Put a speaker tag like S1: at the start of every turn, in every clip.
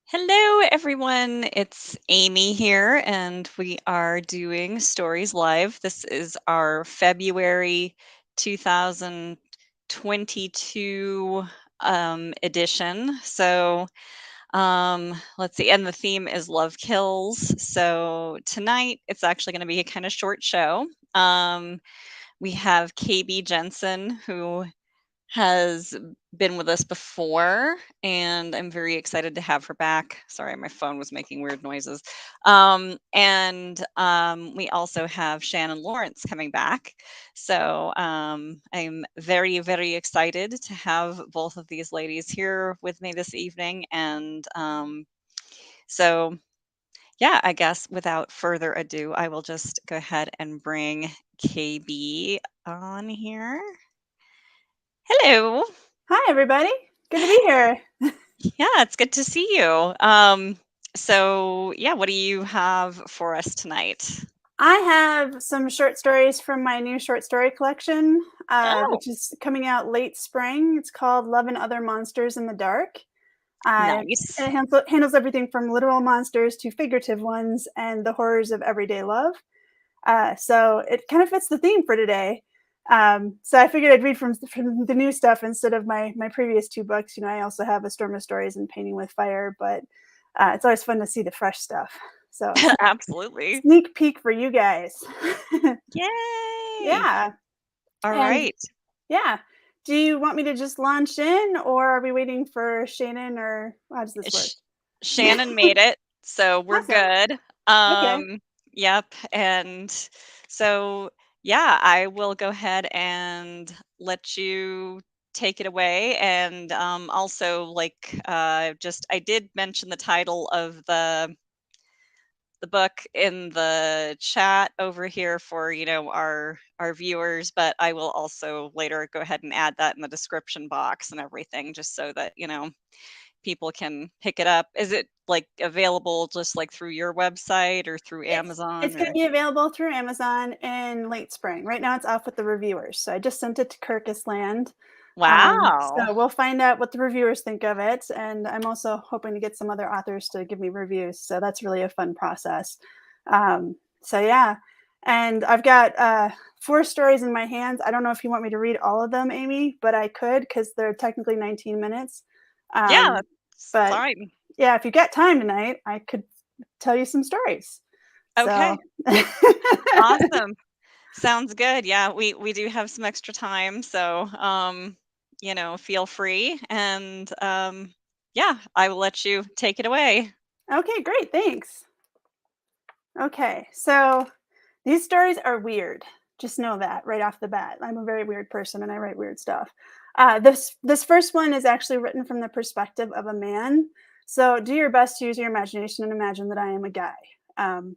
S1: Hello, everyone. It's Amy here, and we are doing Stories Live. This is our February 2022 edition. Let's see. And the theme is Love Kills. So, tonight it's actually going to be a kind of short show. We have KB Jensen, who has been with us before, and I'm very excited to have her back. Sorry, my phone was making weird noises. We also have Shannon Lawrence coming back. I'm very, very excited to have both of these ladies here with me this evening. So, yeah, I guess without further ado, I will just go ahead and bring KB on here. Hello.
S2: Hi, everybody. Good to be here.
S1: Yeah, it's good to see you. What do you have for us tonight?
S2: I have some short stories from my new short story collection,
S1: Oh,
S2: which is coming out late spring. It's called Love and Other Monsters in the Dark.
S1: nice.
S2: It handles everything from literal monsters to figurative ones and the horrors of everyday love. So it kind of fits the theme for today. So I figured I'd read from the new stuff instead of my previous two books. I also have A Storm of Stories and Painting with Fire, but it's always fun to see the fresh stuff. So
S1: Absolutely.
S2: sneak peek for you guys.
S1: Yay.
S2: Yeah.
S1: All
S2: And
S1: right.
S2: yeah. Do you want me to just launch in or are we waiting for Shannon or how does this work?
S1: Sh- Shannon made it, so we're
S2: Awesome.
S1: good.
S2: Okay.
S1: Yep. So, yeah, I will go ahead and let you take it away. And also, just I did mention the title of the book in the chat over here for our viewers, but I will also later go ahead and add that in the description box and everything, just so that people can pick it up. Is it like available just like through your website or through
S2: It's
S1: Amazon
S2: going to
S1: or?
S2: be available through Amazon in late spring. Right now, it's off with the reviewers. So I just sent it to Kirkus Land.
S1: Wow.
S2: So we'll find out what the reviewers think of it, and I'm also hoping to get some other authors to give me reviews. So that's really a fun process. So yeah, and I've got four stories in my hands. I don't know if you want me to read all of them, Amy, but I could because they're technically 19 minutes.
S1: Yeah,
S2: Um,
S1: that's
S2: but
S1: fine.
S2: yeah, if you got time tonight, I could tell you some stories. So
S1: Okay. Awesome. Sounds good. Yeah, we do have some extra time, so feel free, and yeah, I will let you take it away.
S2: okay, great, thanks. Okay, so these stories are weird. Just know that right off the bat. I'm a very weird person and I write weird stuff. This first one is actually written from the perspective of a man. So do your best to use your imagination and imagine that I am a guy.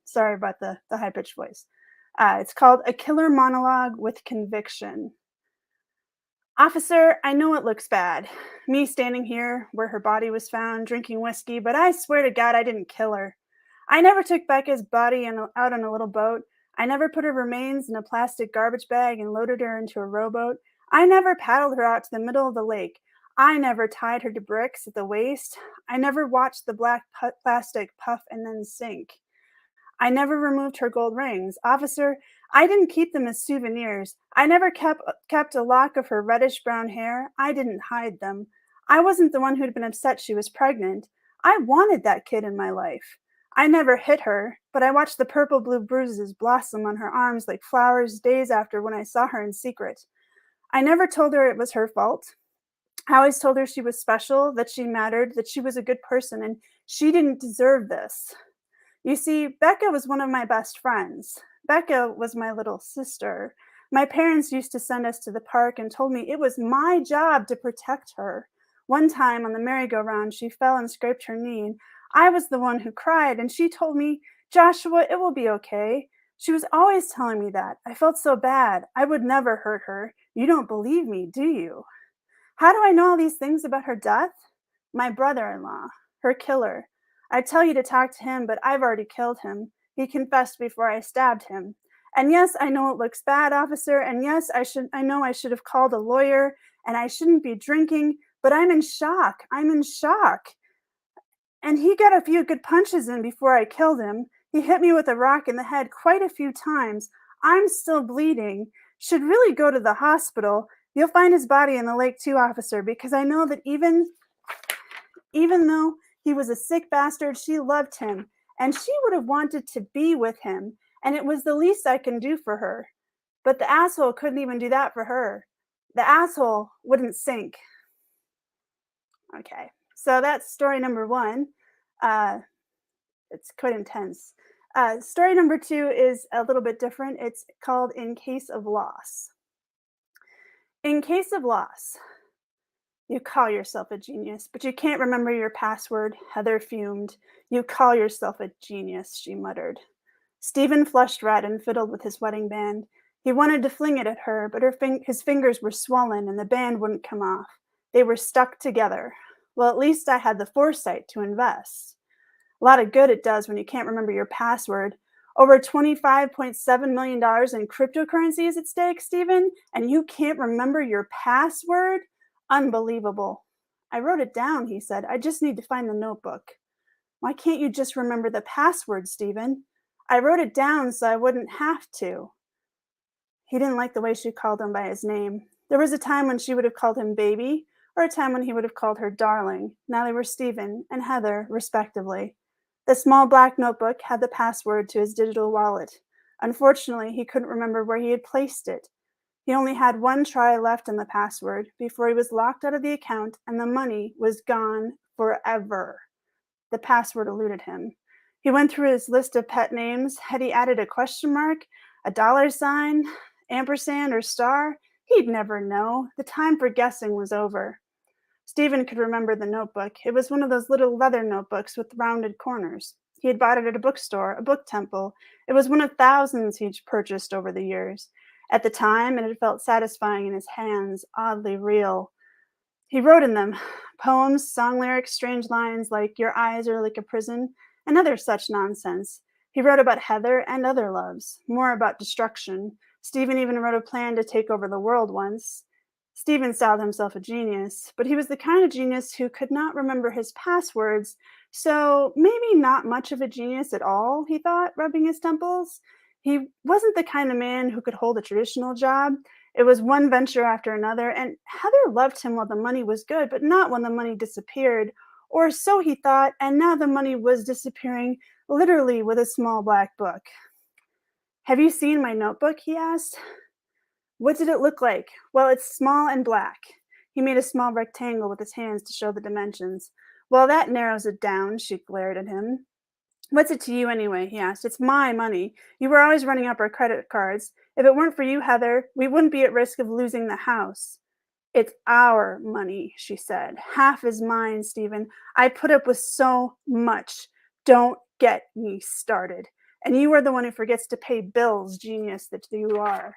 S2: Sorry about the high pitched voice. It's called A Killer Monologue with Conviction. Officer, I know it looks bad. Me standing here where her body was found, drinking whiskey, but I swear to God I didn't kill her. I never took Becca's body out on a little boat. I never put her remains in a plastic garbage bag and loaded her into a rowboat. I never paddled her out to the middle of the lake. I never tied her to bricks at the waist. I never watched the black plastic puff and then sink. I never removed her gold rings. Officer, I didn't keep them as souvenirs. I never kept a lock of her reddish brown hair. I didn't hide them. I wasn't the one who'd been upset she was pregnant. I wanted that kid in my life. I never hit her, but I watched the purple blue bruises blossom on her arms like flowers days after when I saw her in secret. I never told her it was her fault. I always told her she was special, that she mattered, that she was a good person, and she didn't deserve this. You see, Becca was one of my best friends. Becca was my little sister. My parents used to send us to the park and told me it was my job to protect her. One time on the merry-go-round, she fell and scraped her knee, and I was the one who cried, and she told me, Joshua, it will be okay. She was always telling me that. I felt so bad. I would never hurt her. You don't believe me, do you? How do I know all these things about her death? My brother in law, her killer. I tell you to talk to him, but I've already killed him. He confessed before I stabbed him. And yes, I know it looks bad, officer, and yes, I know I should have called a lawyer and I shouldn't be drinking, but I'm in shock. I'm in shock. And he got a few good punches in before I killed him. He hit me with a rock in the head quite a few times. I'm still bleeding. Should really go to the hospital. You'll find his body in the lake too, officer, because I know that even though he was a sick bastard, she loved him, and she would have wanted to be with him, and it was the least I can do for her. But the asshole couldn't even do that for her. The asshole wouldn't sink. Okay, so that's story number one. Uh, it's quite intense. Story number two is a little bit different. It's called In Case of Loss. In case of loss, you call yourself a genius, but you can't remember your password, Heather fumed. You call yourself a genius, she muttered. Stephen flushed red and fiddled with his wedding band. He wanted to fling it at her, but his fingers were swollen and the band wouldn't come off. They were stuck together. Well, at least I had the foresight to invest. A lot of good it does when you can't remember your password. Over $25.7 million in cryptocurrency is at stake, Stephen, and you can't remember your password? Unbelievable. I wrote it down, he said. I just need to find the notebook. Why can't you just remember the password, Stephen? I wrote it down so I wouldn't have to. He didn't like the way she called him by his name. There was a time when she would have called him baby, or a time when he would have called her darling. Now they were Stephen and Heather, respectively. The small black notebook had the password to his digital wallet. Unfortunately, he couldn't remember where he had placed it. He only had one try left in the password before he was locked out of the account and the money was gone forever. The password eluded him. He went through his list of pet names. Had he added a question mark, a dollar sign, ampersand, or star? He'd never know. The time for guessing was over. Stephen could remember the notebook. It was one of those little leather notebooks with rounded corners. He had bought it at a bookstore, a book temple. It was one of thousands he'd purchased over the years. At the time, it had felt satisfying in his hands, oddly real. He wrote in them poems, song lyrics, strange lines like "Your eyes are like a prison," and other such nonsense. He wrote about Heather and other loves, more about destruction. Stephen even wrote a plan to take over the world once. Stephen styled himself a genius, but he was the kind of genius who could not remember his passwords, so maybe not much of a genius at all, he thought, rubbing his temples. He wasn't the kind of man who could hold a traditional job. It was one venture after another, and Heather loved him while the money was good, but not when the money disappeared. Or so he thought, and now the money was disappearing, literally with a small black book. Have you seen my notebook? He asked. What did it look like? Well, it's small and black. He made a small rectangle with his hands to show the dimensions. Well, that narrows it down, she glared at him. What's it to you anyway? He asked. It's my money. You were always running up our credit cards. If it weren't for you, Heather, we wouldn't be at risk of losing the house. It's our money, she said. Half is mine, Stephen. I put up with so much. Don't get me started. And you are the one who forgets to pay bills, genius that you are.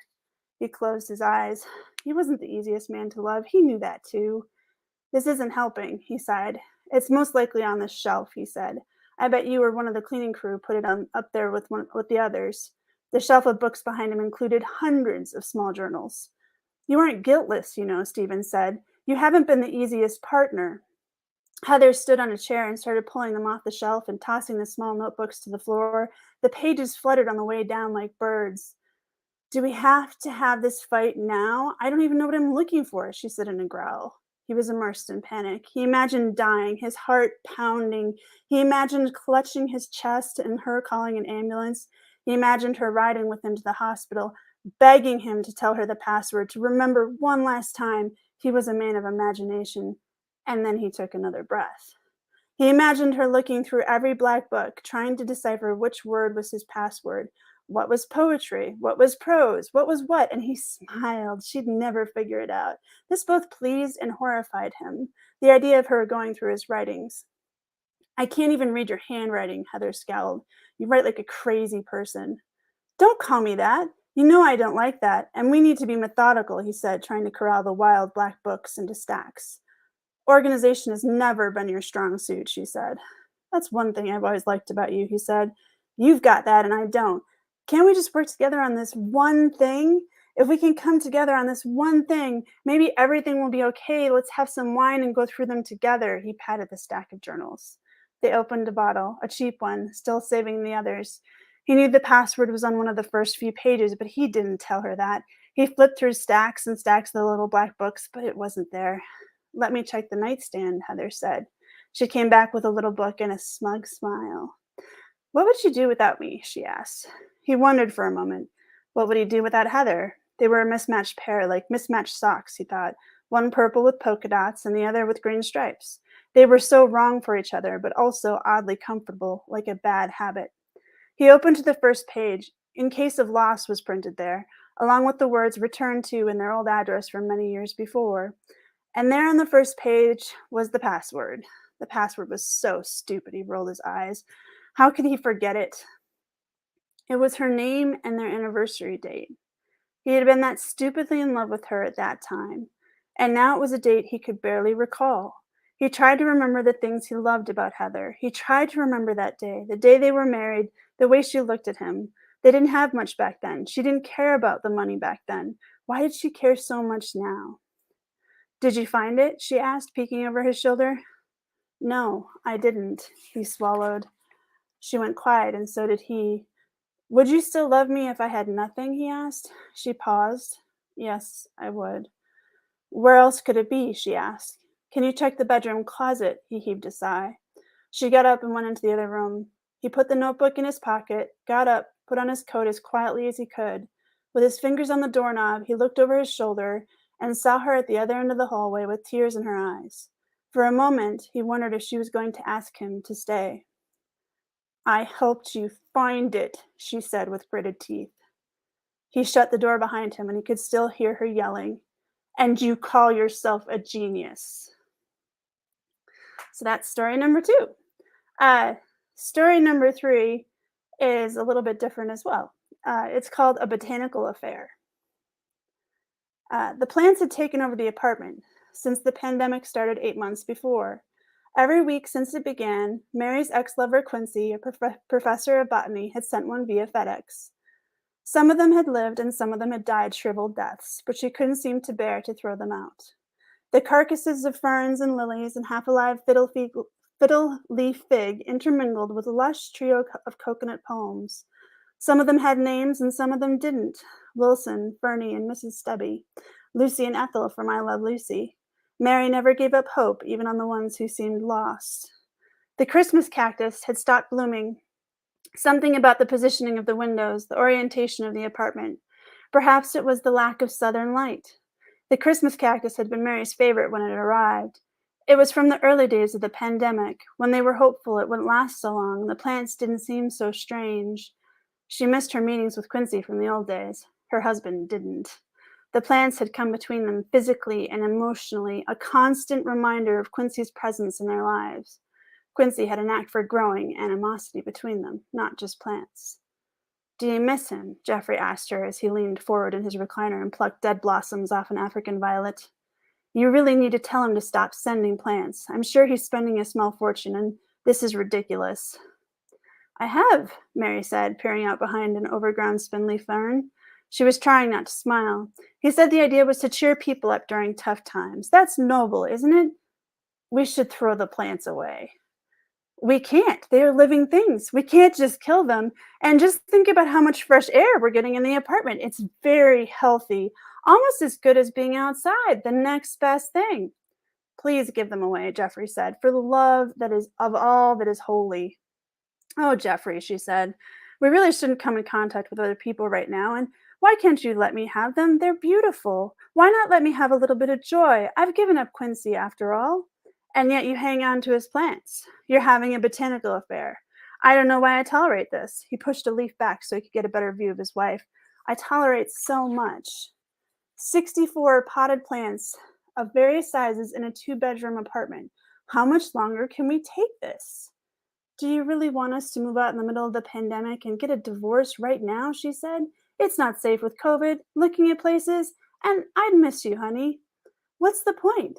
S2: He closed his eyes. He wasn't the easiest man to love. He knew that too. This isn't helping, he sighed. It's most likely on this shelf, he said. I bet you or one of the cleaning crew put it on up there with the others. The shelf of books behind him included hundreds of small journals. You aren't guiltless, you know, Stephen said. You haven't been the easiest partner. Heather stood on a chair and started pulling them off the shelf and tossing the small notebooks to the floor. The pages fluttered on the way down like birds. Do we have to have this fight now? I don't even know what I'm looking for, she said in a growl. He was immersed in panic. He imagined dying, his heart pounding. He imagined clutching his chest and her calling an ambulance. He imagined her riding with him to the hospital, begging him to tell her the password, to remember one last time he was a man of imagination. And then he took another breath. He imagined her looking through every black book, trying to decipher which word was his password. What was poetry? What was prose? What was what? And he smiled. She'd never figure it out. This both pleased and horrified him, the idea of her going through his writings. I can't even read your handwriting, Heather scowled. You write like a crazy person. Don't call me that. You know I don't like that, and we need to be methodical, he said, trying to corral the wild black books into stacks. Organization has never been your strong suit, she said. That's one thing I've always liked about you, he said. You've got that and I don't. Can't we just work together on this one thing? If we can come together on this one thing, maybe everything will be okay. Let's have some wine and go through them together. He patted the stack of journals. They opened a bottle, a cheap one, still saving the others. He knew the password was on one of the first few pages, but he didn't tell her that. He flipped through stacks and stacks of the little black books, but it wasn't there. Let me check the nightstand, Heather said. She came back with a little book and a smug smile. What would you do without me? She asked. He wondered for a moment. What would he do without Heather? They were a mismatched pair, like mismatched socks, he thought, one purple with polka dots and the other with green stripes. They were so wrong for each other, but also oddly comfortable, like a bad habit. He opened to the first page. In case of loss was printed there, along with the words returned to and their old address from many years before. And there on the first page was the password. The password was so stupid, he rolled his eyes. How could he forget it? It was her name and their anniversary date. He had been that stupidly in love with her at that time, and now it was a date he could barely recall. He tried to remember the things he loved about Heather. He tried to remember that day, the day they were married, the way she looked at him. They didn't have much back then. She didn't care about the money back then. Why did she care so much now? Did you find it? She asked, peeking over his shoulder. No, I didn't, he swallowed. She went quiet, and so did he. Would you still love me if I had nothing? He asked. She paused. Yes, I would. Where else could it be? She asked. Can you check the bedroom closet? He heaved a sigh. She got up and went into the other room. He put the notebook in his pocket, got up, put on his coat as quietly as he could. With his fingers on the doorknob, he looked over his shoulder and saw her at the other end of the hallway with tears in her eyes. For a moment, he wondered if she was going to ask him to stay. I helped you find it, she said with gritted teeth. He shut the door behind him and he could still hear her yelling, and you call yourself a genius. So that's story number two. Uh, Story number three is a little bit different as well. It's called A Botanical Affair. The plants had taken over the apartment since the pandemic started 8 months before. Every week since it began, Mary's ex lover Quincy, a professor of botany, had sent one via FedEx. Some of them had lived and some of them had died shriveled deaths, but she couldn't seem to bear to throw them out. The carcasses of ferns and lilies and half alive fiddle leaf fig intermingled with a lush trio of coconut palms. Some of them had names and some of them didn't. Wilson, Fernie, and Mrs. Stubby. Lucy and Ethel from I Love Lucy. Mary never gave up hope, even on the ones who seemed lost. The Christmas cactus had stopped blooming. Something about the positioning of the windows, the orientation of the apartment. Perhaps it was the lack of southern light. The Christmas cactus had been Mary's favorite when it arrived. It was from the early days of the pandemic, when they were hopeful it wouldn't last so long and the plants didn't seem so strange. She missed her meetings with Quincy from the old days. Her husband didn't. The plants had come between them physically and emotionally, a constant reminder of Quincy's presence in their lives. Quincy had a knack for growing animosity between them, not just plants. Do you miss him? Geoffrey asked her as he leaned forward in his recliner and plucked dead blossoms off an African violet. You really need to tell him to stop sending plants. I'm sure he's spending a small fortune, and this is ridiculous. I have, Mary said, peering out behind an overgrown spindly fern. She was trying not to smile. He said the idea was to cheer people up during tough times. That's noble, isn't it? We should throw the plants away. We can't. They are living things. We can't just kill them. And just think about how much fresh air we're getting in the apartment. It's very healthy, almost as good as being outside, the next best thing. Please give them away, Geoffrey said, for the love that is of all that is holy. Oh, Geoffrey, she said, we really shouldn't come in contact with other people right now. And why can't you let me have them? They're beautiful. Why not let me have a little bit of joy? I've given up Quincy after all. And yet you hang on to his plants. You're having a botanical affair. I don't know why I tolerate this. He pushed a leaf back so he could get a better view of his wife. I tolerate so much. 64 potted plants of various sizes in a 2-bedroom apartment. How much longer can we take this? Do you really want us to move out in the middle of the pandemic and get a divorce right now? She said. It's not safe with COVID, looking at places, and I'd miss you, honey. What's the point?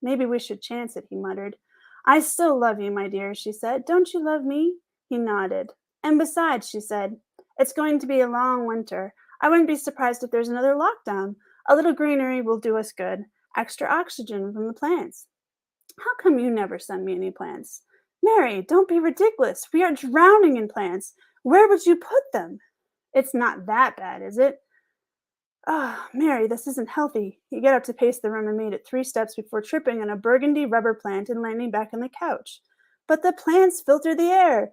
S2: Maybe we should chance it, he muttered. I still love you, my dear, she said. Don't you love me? He nodded. And besides, she said, it's going to be a long winter. I wouldn't be surprised if there's another lockdown. A little greenery will do us good. Extra oxygen from the plants. How come you never send me any plants? Mary, don't be ridiculous. We are drowning in plants. Where would you put them? It's not that bad, is it? Ah, Mary, this isn't healthy. He got up to pace the room and made it 3 steps before tripping on a burgundy rubber plant and landing back on the couch. But the plants filter the air.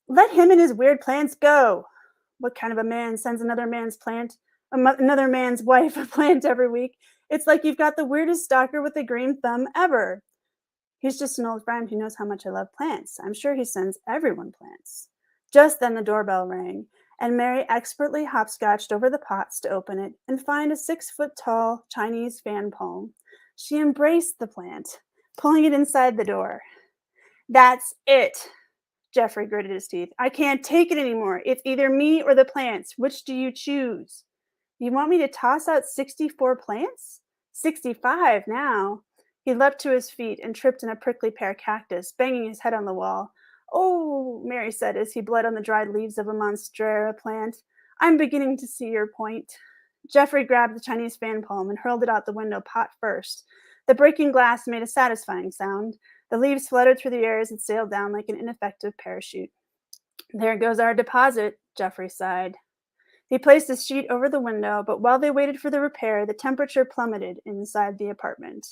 S2: Let him and his weird plants go. What kind of a man sends another man's plant, another man's wife a plant every week? It's like you've got the weirdest stalker with a green thumb ever. He's just an old friend who knows how much I love plants. I'm sure he sends everyone plants. Just then the doorbell rang, and Mary expertly hopscotched over the pots to open it and find a 6 foot tall Chinese fan palm. She embraced the plant, pulling it inside the door. That's it, Jeffrey gritted his teeth. I can't take it anymore. It's either me or the plants. Which do you choose? You want me to toss out 64 plants? 65 now. He leapt to his feet and tripped in a prickly pear cactus, banging his head on the wall. Oh, Mary said as he bled on the dried leaves of a monstera plant. I'm beginning to see your point. Jeffrey grabbed the Chinese fan palm and hurled it out the window pot first. The breaking glass made a satisfying sound. The leaves fluttered through the air as it sailed down like an ineffective parachute. There goes our deposit, Jeffrey sighed. He placed a sheet over the window, but while they waited for the repair, the temperature plummeted inside the apartment.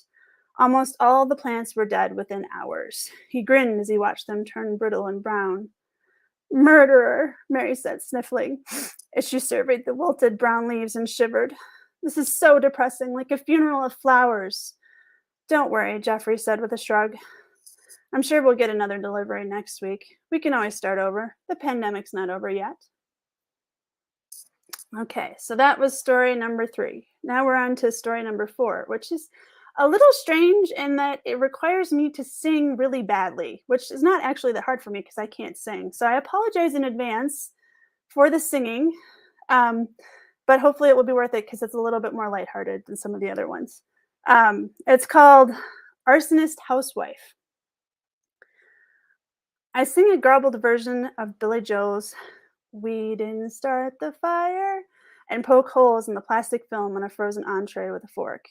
S2: Almost all the plants were dead within hours. He grinned as he watched them turn brittle and brown. Murderer, Mary said, sniffling, as she surveyed the wilted brown leaves and shivered. This is so depressing, like a funeral of flowers. Don't worry, Jeffrey said with a shrug. I'm sure we'll get another delivery next week. We can always start over. The pandemic's not over yet. Okay, so that was story number 3. Now we're on to story number 4, which is a little strange in that it requires me to sing really badly, which is not actually that hard for me because I can't sing. So I apologize in advance for the singing, but hopefully it will be worth it because it's a little bit more lighthearted than some of the other ones. It's called Arsonist Housewife. I sing a garbled version of Billy Joel's We Didn't Start the Fire and poke holes in the plastic film on a frozen entree with a fork.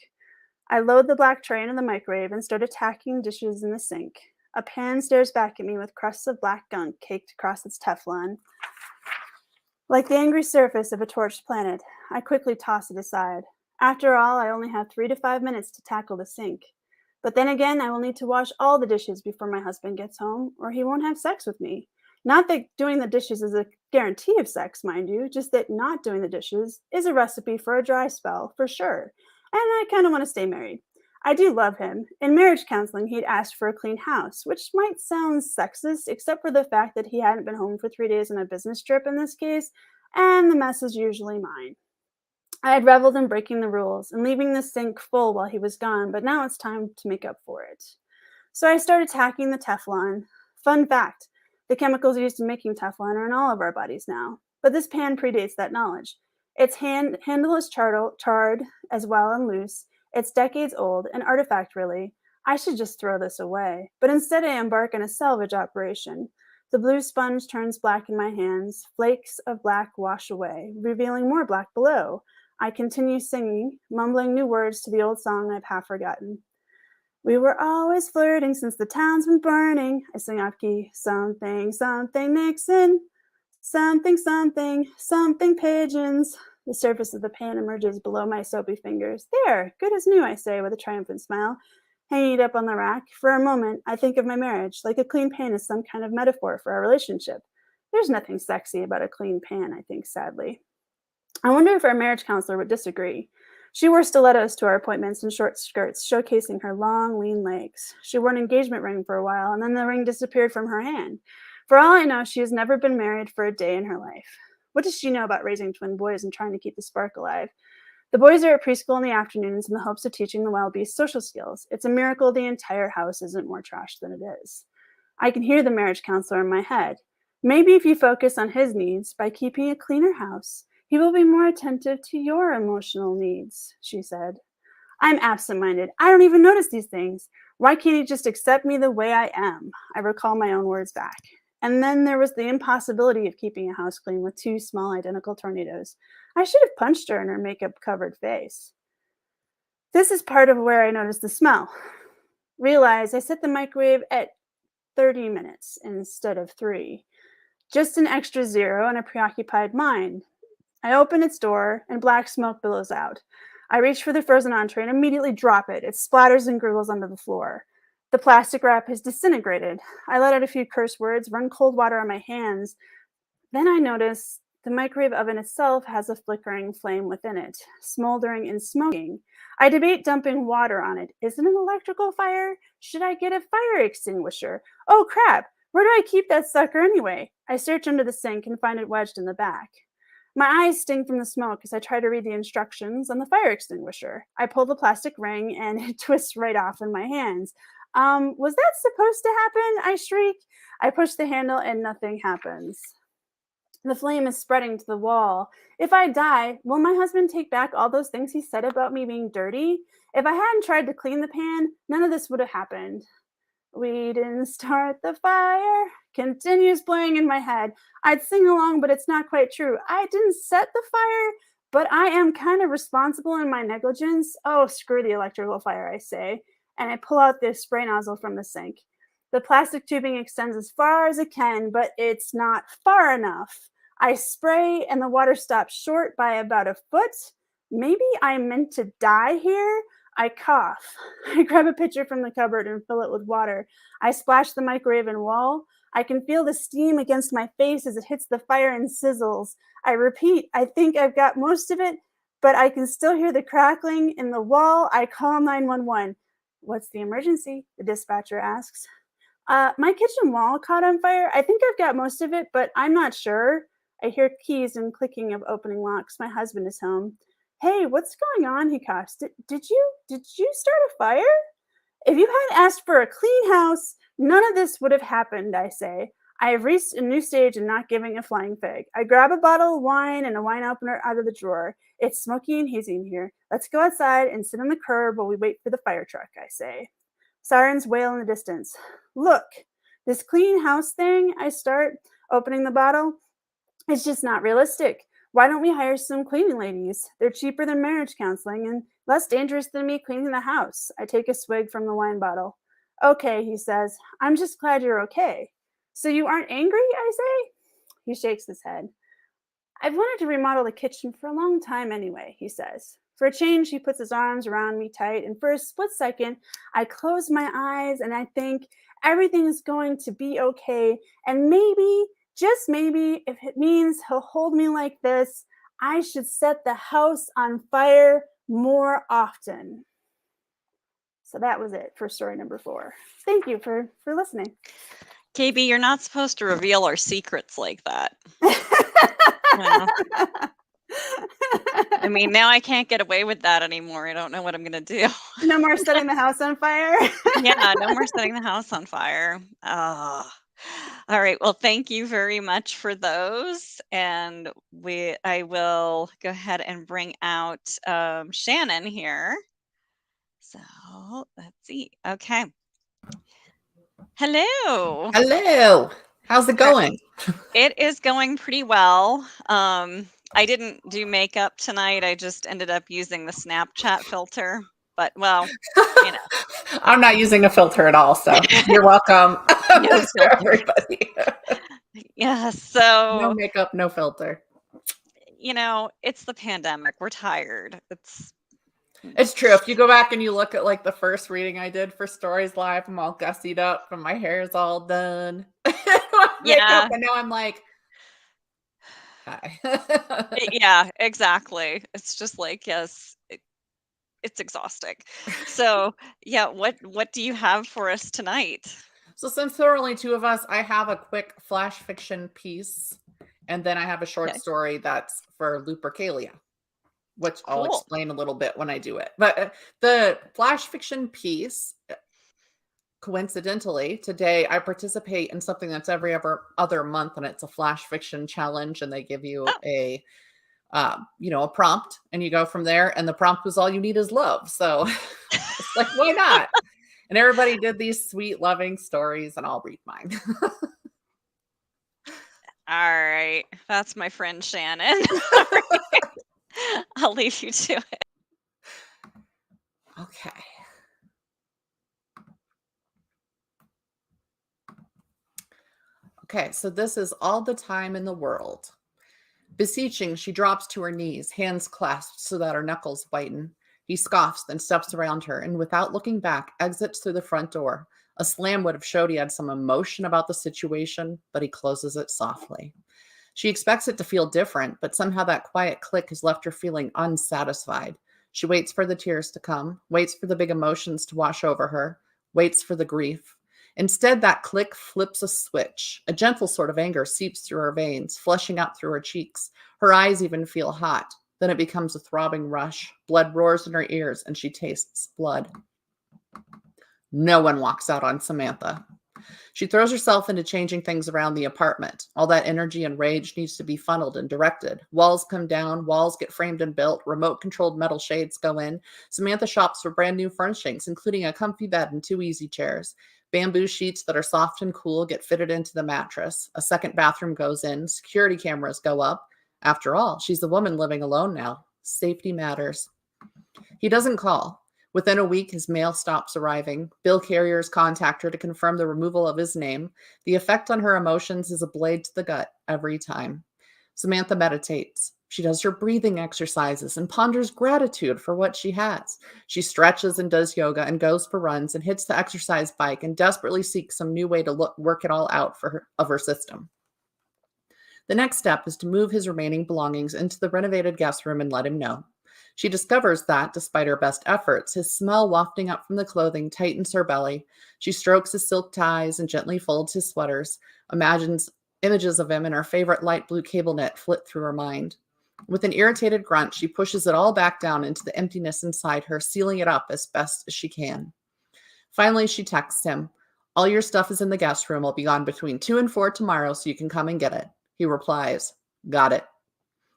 S2: I load the black tray into the microwave and start attacking dishes in the sink. A pan stares back at me with crusts of black gunk caked across its Teflon. Like the angry surface of a torched planet, I quickly toss it aside. After all, I only have 3 to 5 minutes to tackle the sink. But then again, I will need to wash all the dishes before my husband gets home, or he won't have sex with me. Not that doing the dishes is a guarantee of sex, mind you, just that not doing the dishes is a recipe for a dry spell, for sure. And I kind of want to stay married. I do love him. In marriage counseling, he'd asked for a clean house, which might sound sexist, except for the fact that he hadn't been home for 3 days on a business trip in this case, and the mess is usually mine. I had reveled in breaking the rules and leaving the sink full while he was gone, but now it's time to make up for it. So I started attacking the Teflon. Fun fact, the chemicals used in making Teflon are in all of our bodies now, but this pan predates that knowledge. Its handle is charred as well and loose. It's decades old, an artifact really. I should just throw this away, but instead I embark on a salvage operation. The blue sponge turns black in my hands. Flakes of black wash away, revealing more black below. I continue singing, mumbling new words to the old song I've half forgotten. We were always flirting since the town's been burning. I sing off key. Something, something Nixon. Something, something, something pigeons. The surface of the pan emerges below my soapy fingers. There, good as new, I say with a triumphant smile, hanging it up on the rack. For a moment, I think of my marriage, like a clean pan is some kind of metaphor for our relationship. There's nothing sexy about a clean pan, I think sadly. I wonder if our marriage counselor would disagree. She wore stilettos to our appointments and short skirts, showcasing her long, lean legs. She wore an engagement ring for a while, and then the ring disappeared from her hand. For all I know, she has never been married for a day in her life. What does she know about raising twin boys and trying to keep the spark alive? The boys are at preschool in the afternoons in the hopes of teaching the wild beast social skills. It's a miracle the entire house isn't more trash than it is. I can hear the marriage counselor in my head. Maybe if you focus on his needs by keeping a cleaner house, he will be more attentive to your emotional needs, she said. I'm absent-minded. I don't even notice these things. Why can't he just accept me the way I am? I recall my own words back. And then there was the impossibility of keeping a house clean with 2 small identical tornadoes. I should have punched her in her makeup-covered face. This is part of where I noticed the smell. Realize I set the microwave at 30 minutes instead of 3. Just an extra zero and a preoccupied mind. I open its door, and black smoke billows out. I reach for the frozen entree and immediately drop it. It splatters and gurgles onto the floor. The plastic wrap has disintegrated. I let out a few curse words, run cold water on my hands. Then I notice the microwave oven itself has a flickering flame within it, smoldering and smoking. I debate dumping water on it. Is it an electrical fire? Should I get a fire extinguisher? Oh crap! Where do I keep that sucker anyway? I search under the sink and find it wedged in the back. My eyes sting from the smoke as I try to read the instructions on the fire extinguisher. I pull the plastic ring and it twists right off in my hands. Was that supposed to happen? I shriek. I push the handle and nothing happens. The flame is spreading to the wall. If I die, will my husband take back all those things he said about me being dirty? If I hadn't tried to clean the pan, none of this would have happened. We didn't start the fire continues playing in my head. I'd sing along, but it's not quite true. I didn't set the fire, but I am kind of responsible in my negligence. Oh, screw the electrical fire, I say, and I pull out the spray nozzle from the sink. The plastic tubing extends as far as it can, but it's not far enough. I spray, and the water stops short by about a foot. Maybe I'm meant to die here. I cough. I grab a pitcher from the cupboard and fill it with water. I splash the microwave and wall. I can feel the steam against my face as it hits the fire and sizzles. I repeat, I think I've got most of it, but I can still hear the crackling in the wall. I call 911. What's the emergency? The dispatcher asks. My kitchen wall caught on fire. I think I've got most of it, but I'm not sure. I hear keys and clicking of opening locks. My husband is home. Hey, what's going on? He coughs. Did you start a fire? If you hadn't asked for a clean house, none of this would have happened, I say. I have reached a new stage in not giving a flying fig. I grab a bottle of wine and a wine opener out of the drawer. It's smoky and hazy in here. Let's go outside and sit on the curb while we wait for the fire truck, I say. Sirens wail in the distance. Look, this clean house thing, I start, opening the bottle. It's just not realistic. Why don't we hire some cleaning ladies? They're cheaper than marriage counseling and less dangerous than me cleaning the house. I take a swig from the wine bottle. Okay, he says. I'm just glad you're okay. So you aren't angry, I say? He shakes his head. I've wanted to remodel the kitchen for a long time anyway, he says. For a change, he puts his arms around me tight, and for a split second, I close my eyes and I think everything is going to be okay, and maybe, just maybe, if it means he'll hold me like this, I should set the house on fire more often. So that was it for story number 4. Thank you for listening.
S1: KB, you're not supposed to reveal our secrets like that. Yeah. I mean, now I can't get away with that anymore. I don't know what I'm going to do.
S2: No more setting the house on fire.
S1: Yeah, no more setting the house on fire. All right. Well, thank you very much for those. And I will go ahead and bring out Shannon here. So let's see. Okay. Hello.
S3: Hello. How's it going?
S1: It is going pretty well. I didn't do makeup tonight. I just ended up using the Snapchat filter. But well, you know.
S3: I'm not using a filter at all, so you're welcome.
S1: No
S3: For
S1: filter.
S3: everybody.
S1: Yeah, so
S3: No makeup, no filter.
S1: you know, it's the pandemic. We're tired.
S3: It's true. If you go back and you look at like the first reading I did for Stories Live, I'm all gussied up and my hair is all done.
S1: Yeah.
S3: And now I'm like, hi.
S1: Yeah, exactly. It's just like, yes, it's exhausting. So yeah, what do you have for us tonight?
S3: So since there are only 2 of us, I have a quick flash fiction piece, and then I have a short
S1: Okay.
S3: story that's for Lupercalia, which I'll
S1: Cool.
S3: explain a little bit when I do it. But the flash fiction piece, coincidentally, today I participate in something that's every other month, and it's a flash fiction challenge, and they give you
S1: Oh.
S3: a prompt, and you go from there. And the prompt was all you need is love. So it's like, why not? And everybody did these sweet, loving stories, and I'll read mine.
S1: All right. That's my friend Shannon. I'll leave you to it.
S3: Okay. Okay, so this is all the time in the world. Beseeching, she drops to her knees, hands clasped so that her knuckles whiten. He scoffs, then steps around her, and without looking back, exits through the front door. A slam would have showed he had some emotion about the situation, but he closes it softly. She expects it to feel different, but somehow that quiet click has left her feeling unsatisfied. She waits for the tears to come, waits for the big emotions to wash over her, waits for the grief. Instead, that click flips a switch. A gentle sort of anger seeps through her veins, flushing out through her cheeks. Her eyes even feel hot. Then it becomes a throbbing rush. Blood roars in her ears, and she tastes blood. No one walks out on Samantha. She throws herself into changing things around the apartment. All that energy and rage needs to be funneled and directed. Walls come down, walls get framed and built, remote-controlled metal shades go in. Samantha shops for brand new furnishings, including a comfy bed and 2 easy chairs. Bamboo sheets that are soft and cool get fitted into the mattress. A second bathroom goes in. Security cameras go up. After all, she's the woman living alone now. Safety matters. He doesn't call. Within a week, his mail stops arriving. Bill carriers contact her to confirm the removal of his name. The effect on her emotions is a blade to the gut every time. Samantha meditates. She does her breathing exercises and ponders gratitude for what she has. She stretches and does yoga and goes for runs and hits the exercise bike and desperately seeks some new way to work it all out of her system. The next step is to move his remaining belongings into the renovated guest room and let him know. She discovers that, despite her best efforts, his smell wafting up from the clothing tightens her belly. She strokes his silk ties and gently folds his sweaters, imagines images of him in her favorite light blue cable knit flit through her mind. With an irritated grunt, she pushes it all back down into the emptiness inside her, sealing it up as best as she can. Finally, she texts him, "All your stuff is in the guest room. I'll be gone between 2 and 4 tomorrow, so you can come and get it." He replies, "Got it."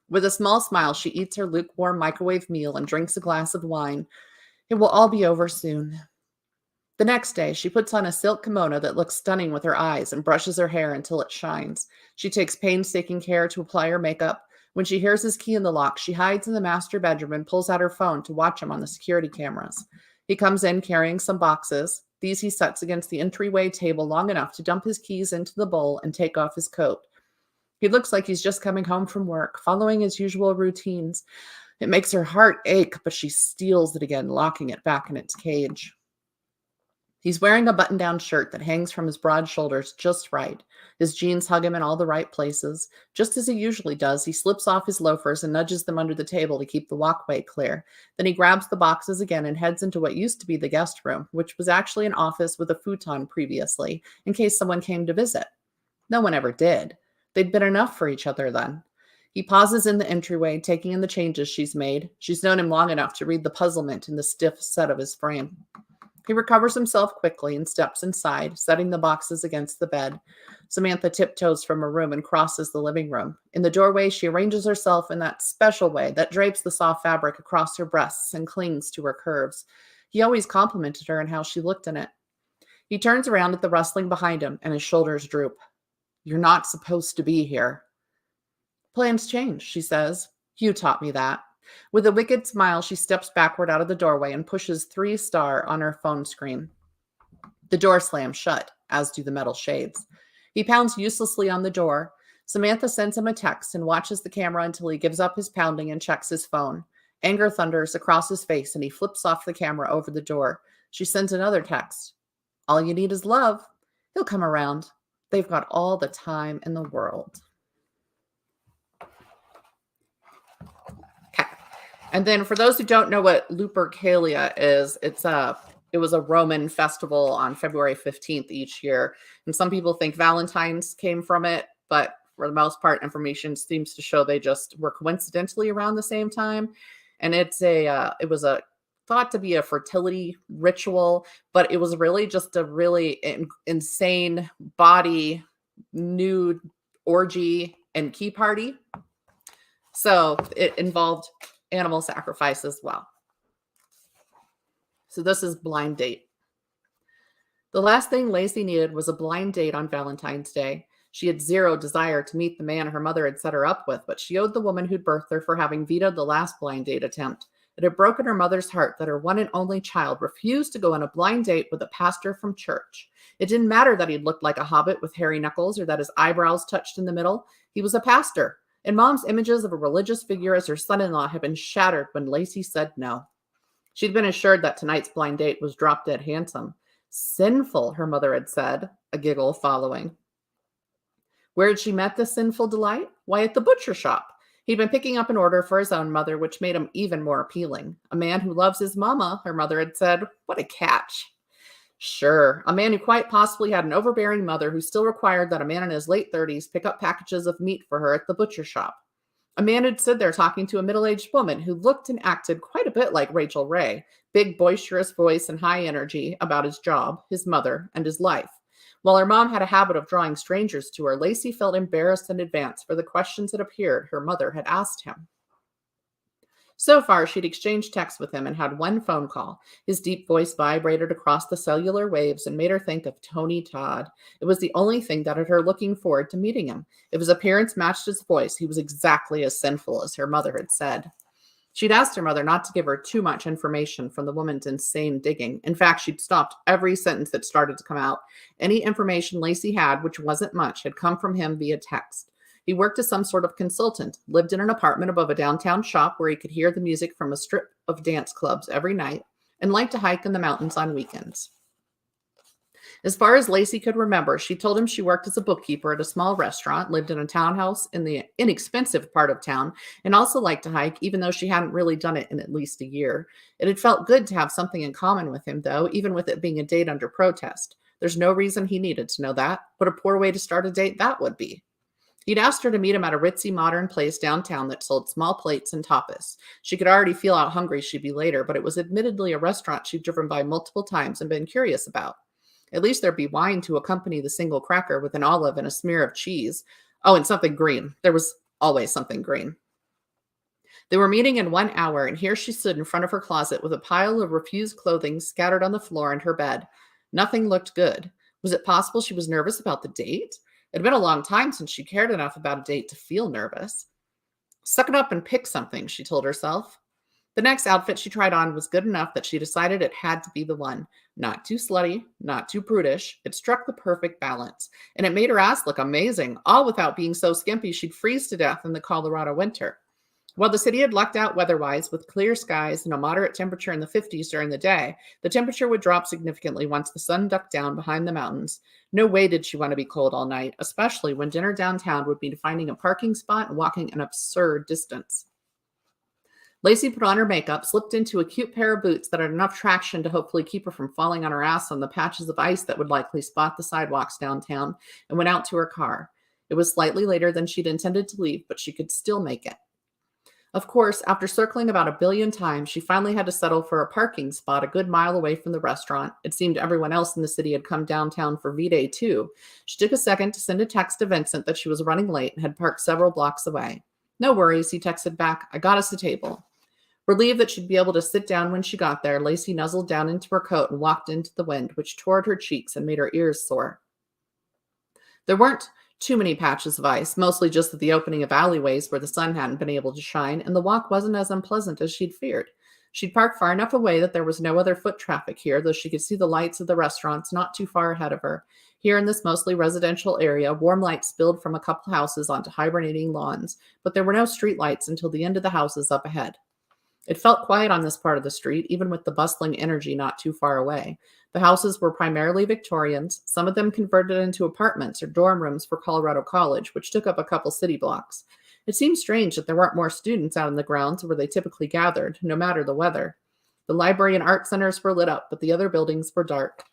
S3: With a small smile, she eats her lukewarm microwave meal and drinks a glass of wine. It will all be over soon. The next day, she puts on a silk kimono that looks stunning with her eyes and brushes her hair until it shines. She takes painstaking care to apply her makeup. When she hears his key in the lock, she hides in the master bedroom and pulls out her phone to watch him on the security cameras. He comes in carrying some boxes. These he sets against the entryway table long enough to dump his keys into the bowl and take off his coat. He looks like he's just coming home from work, following his usual routines. It makes her heart ache, but she steals it again, locking it back in its cage. He's wearing a button-down shirt that hangs from his broad shoulders just right. His jeans hug him in all the right places. Just as he usually does, he slips off his loafers and nudges them under the table to keep the walkway clear. Then he grabs the boxes again and heads into what used to be the guest room, which was actually an office with a futon previously, in case someone came to visit. No one ever did. They'd been enough for each other then. He pauses in the entryway, taking in the changes she's made. She's known him long enough to read the puzzlement in the stiff set of his frame. He recovers himself quickly and steps inside, setting the boxes against the bed. Samantha tiptoes from her room and crosses the living room. In the doorway, she arranges herself in that special way that drapes the soft fabric across her breasts and clings to her curves. He always complimented her on how she looked in it. He turns around at the rustling behind him, and his shoulders droop. "You're not supposed to be here." "Plans change," she says. "You taught me that." With a wicked smile, she steps backward out of the doorway and pushes 3-star on her phone screen. The door slams shut, as do the metal shades. He pounds uselessly on the door. Samantha sends him a text and watches the camera until he gives up his pounding and checks his phone. Anger thunders across his face, and he flips off the camera over the door. She sends another text. "All you need is love. He'll come around. They've got all the time in the world." Okay. And then for those who don't know what Lupercalia is, it was a Roman festival on February 15th each year. And some people think Valentine's came from it, but for the most part, information seems to show they just were coincidentally around the same time. And it was thought to be a fertility ritual, but it was really just a really insane body nude orgy and key party. So it involved animal sacrifice as well. So this is Blind Date. The last thing Lacey needed was a blind date on Valentine's Day. She had zero desire to meet the man her mother had set her up with, but she owed the woman who'd birthed her for having vetoed the last blind date attempt. It had broken her mother's heart that her one and only child refused to go on a blind date with a pastor from church. It didn't matter that he looked like a hobbit with hairy knuckles or that his eyebrows touched in the middle. He was a pastor, and Mom's images of a religious figure as her son-in-law had been shattered when Lacey said no. She'd been assured that tonight's blind date was drop-dead handsome. Sinful, her mother had said, a giggle following. Where had she met this sinful delight? Why, at the butcher shop. He'd been picking up an order for his own mother, which made him even more appealing. A man who loves his mama, her mother had said. What a catch. Sure, a man who quite possibly had an overbearing mother who still required that a man in his late 30s pick up packages of meat for her at the butcher shop. A man who'd stood there talking to a middle-aged woman who looked and acted quite a bit like Rachel Ray, big, boisterous voice and high energy about his job, his mother, and his life. While her mom had a habit of drawing strangers to her, Lacey felt embarrassed in advance for the questions it appeared her mother had asked him. So far, she'd exchanged texts with him and had one phone call. His deep voice vibrated across the cellular waves and made her think of Tony Todd. It was the only thing that had her looking forward to meeting him. If his appearance matched his voice, he was exactly as sinful as her mother had said. She'd asked her mother not to give her too much information from the woman's insane digging. In fact, she'd stopped every sentence that started to come out. Any information Lacey had, which wasn't much, had come from him via text. He worked as some sort of consultant, lived in an apartment above a downtown shop where he could hear the music from a strip of dance clubs every night, and liked to hike in the mountains on weekends. As far as Lacey could remember, she told him she worked as a bookkeeper at a small restaurant, lived in a townhouse in the inexpensive part of town, and also liked to hike, even though she hadn't really done it in at least a year. It had felt good to have something in common with him, though, even with it being a date under protest. There's no reason he needed to know that. What a poor way to start a date that would be. He'd asked her to meet him at a ritzy modern place downtown that sold small plates and tapas. She could already feel how hungry she'd be later, but it was admittedly a restaurant she'd driven by multiple times and been curious about. At least there'd be wine to accompany the single cracker with an olive and a smear of cheese. Oh, and something green. There was always something green. They were meeting in 1 hour, and here she stood in front of her closet with a pile of refused clothing scattered on the floor in her bed. Nothing looked good. Was it possible she was nervous about the date? It had been a long time since she cared enough about a date to feel nervous. Suck it up and pick something, she told herself. The next outfit she tried on was good enough that she decided it had to be the one. Not too slutty, not too prudish. It struck the perfect balance, and it made her ass look amazing, all without being so skimpy she'd freeze to death in the Colorado winter. While the city had lucked out weather-wise with clear skies and a moderate temperature in the 50s during the day, the temperature would drop significantly once the sun ducked down behind the mountains. No way did she want to be cold all night, especially when dinner downtown would mean finding a parking spot and walking an absurd distance. Lacey put on her makeup, slipped into a cute pair of boots that had enough traction to hopefully keep her from falling on her ass on the patches of ice that would likely spot the sidewalks downtown, and went out to her car. It was slightly later than she'd intended to leave, but she could still make it. Of course, after circling about 1 billion times, she finally had to settle for a parking spot a good mile away from the restaurant. It seemed everyone else in the city had come downtown for V-Day too. She took a second to send a text to Vincent that she was running late and had parked several blocks away. No worries, he texted back. I got us a table. Relieved that she'd be able to sit down when she got there, Lacey nuzzled down into her coat and walked into the wind, which tore at her cheeks and made her ears sore. There weren't too many patches of ice, mostly just at the opening of alleyways where the sun hadn't been able to shine, and the walk wasn't as unpleasant as she'd feared. She'd parked far enough away that there was no other foot traffic here, though she could see the lights of the restaurants not too far ahead of her. Here in this mostly residential area, warm light spilled from a couple houses onto hibernating lawns, but there were no street lights until the end of the houses up ahead. It felt quiet on this part of the street, even with the bustling energy not too far away. The houses were primarily Victorians, some of them converted into apartments or dorm rooms for Colorado College, which took up a couple city blocks. It seemed strange that there weren't more students out in the grounds where they typically gathered, no matter the weather. The library and art centers were lit up, but the other buildings were dark.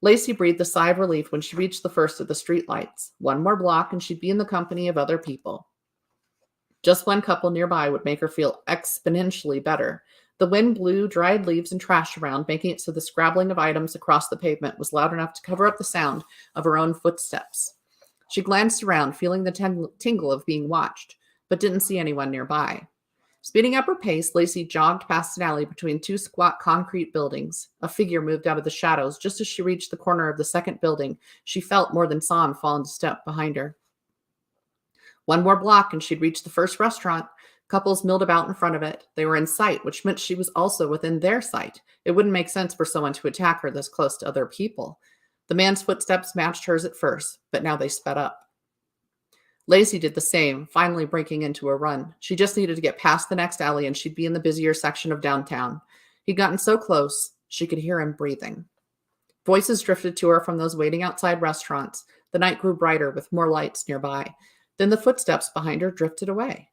S3: Lacey breathed a sigh of relief when she reached the first of the street lights. One more block and she'd be in the company of other people. Just one couple nearby would make her feel exponentially better. The wind blew dried leaves and trash around, making it so the scrabbling of items across the pavement was loud enough to cover up the sound of her own footsteps. She glanced around, feeling the tingle of being watched, but didn't see anyone nearby. Speeding up her pace, Lacey jogged past an alley between two squat concrete buildings. A figure moved out of the shadows just as she reached the corner of the second building. She felt more than saw him fall into step behind her. One more block and she'd reach the first restaurant. Couples milled about in front of it. They were in sight, which meant she was also within their sight. It wouldn't make sense for someone to attack her this close to other people. The man's footsteps matched hers at first, but now they sped up. Lacey did the same, finally breaking into a run. She just needed to get past the next alley and she'd be in the busier section of downtown. He'd gotten so close, she could hear him breathing. Voices drifted to her from those waiting outside restaurants. The night grew brighter with more lights nearby. Then the footsteps behind her drifted away.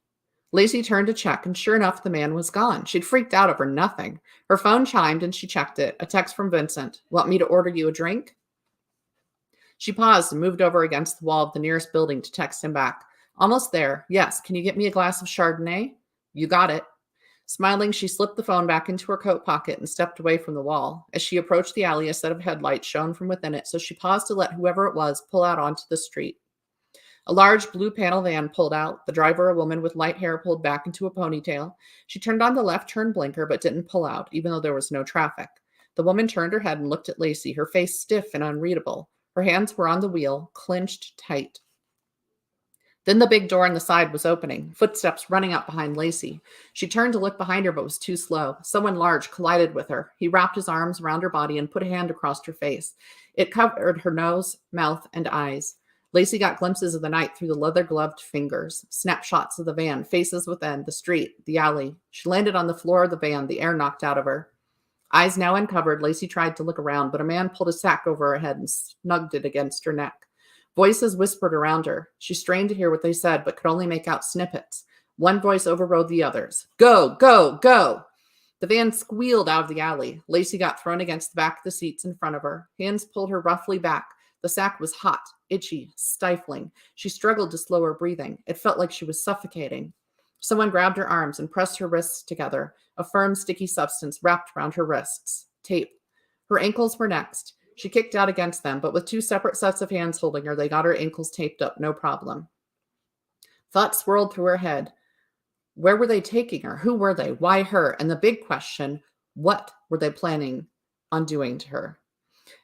S3: Lacey turned to check, and sure enough, the man was gone. She'd freaked out over nothing. Her phone chimed, and she checked it. A text from Vincent. Want me to order you a drink? She paused and moved over against the wall of the nearest building to text him back. Almost there. Yes, can you get me a glass of Chardonnay? You got it. Smiling, she slipped the phone back into her coat pocket and stepped away from the wall. As she approached the alley, a set of headlights shone from within it, so she paused to let whoever it was pull out onto the street. A large blue panel van pulled out, the driver a woman with light hair pulled back into a ponytail. She turned on the left turn blinker but didn't pull out, even though there was no traffic. The woman turned her head and looked at Lacey, her face stiff and unreadable. Her hands were on the wheel, clenched tight. Then the big door on the side was opening, footsteps running up behind Lacey. She turned to look behind her but was too slow. Someone large collided with her. He wrapped his arms around her body and put a hand across her face. It covered her nose, mouth, and eyes. Lacey got glimpses of the night through the leather-gloved fingers, snapshots of the van, faces within, the street, the alley. She landed on the floor of the van, the air knocked out of her. Eyes now uncovered, Lacey tried to look around, but a man pulled a sack over her head and snugged it against her neck. Voices whispered around her. She strained to hear what they said, but could only make out snippets. One voice overrode the others. Go, go, go! The van squealed out of the alley. Lacey got thrown against the back of the seats in front of her. Hands pulled her roughly back. The sack was hot, itchy, stifling. She struggled to slow her breathing. It felt like she was suffocating. Someone grabbed her arms and pressed her wrists together. A firm, sticky substance wrapped around her wrists. Tape. Her ankles were next. She kicked out against them, but with two separate sets of hands holding her, they got her ankles taped up, no problem. Thoughts swirled through her head. Where were they taking her? Who were they? Why her? And the big question, what were they planning on doing to her?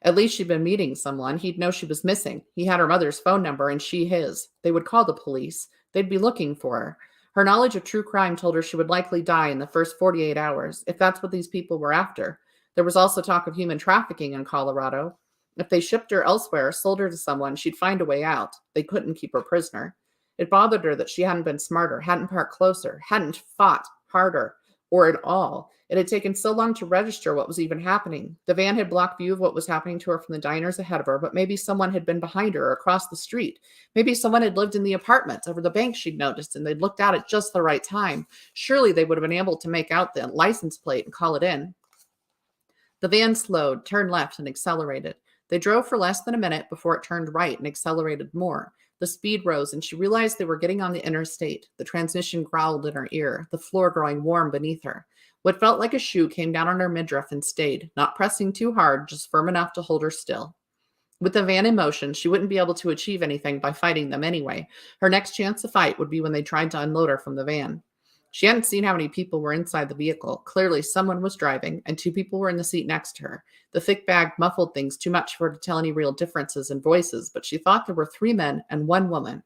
S3: At least she'd been meeting someone. He'd know she was missing. He had her mother's phone number and she his. They would call the police. They'd be looking for her. Her knowledge of true crime told her she would likely die in the first 48 hours, if that's what these people were after. There was also talk of human trafficking in Colorado. If they shipped her elsewhere, sold her to someone, she'd find a way out. They couldn't keep her prisoner. It bothered her that she hadn't been smarter, hadn't parked closer, hadn't fought harder, or at all. It had taken so long to register what was even happening. The van had blocked view of what was happening to her from the diners ahead of her, but maybe someone had been behind her or across the street. Maybe someone had lived in the apartments over the bank she'd noticed, and they'd looked out at just the right time. Surely they would have been able to make out the license plate and call it in. The van slowed, turned left, and accelerated. They drove for less than a minute before it turned right and accelerated more. The speed rose, and she realized they were getting on the interstate. The transmission growled in her ear, the floor growing warm beneath her. What felt like a shoe came down on her midriff and stayed, not pressing too hard, just firm enough to hold her still. With the van in motion, she wouldn't be able to achieve anything by fighting them anyway. Her next chance to fight would be when they tried to unload her from the van. She hadn't seen how many people were inside the vehicle. Clearly, someone was driving, and two people were in the seat next to her. The thick bag muffled things too much for her to tell any real differences in voices, but she thought there were 3 men and 1 woman.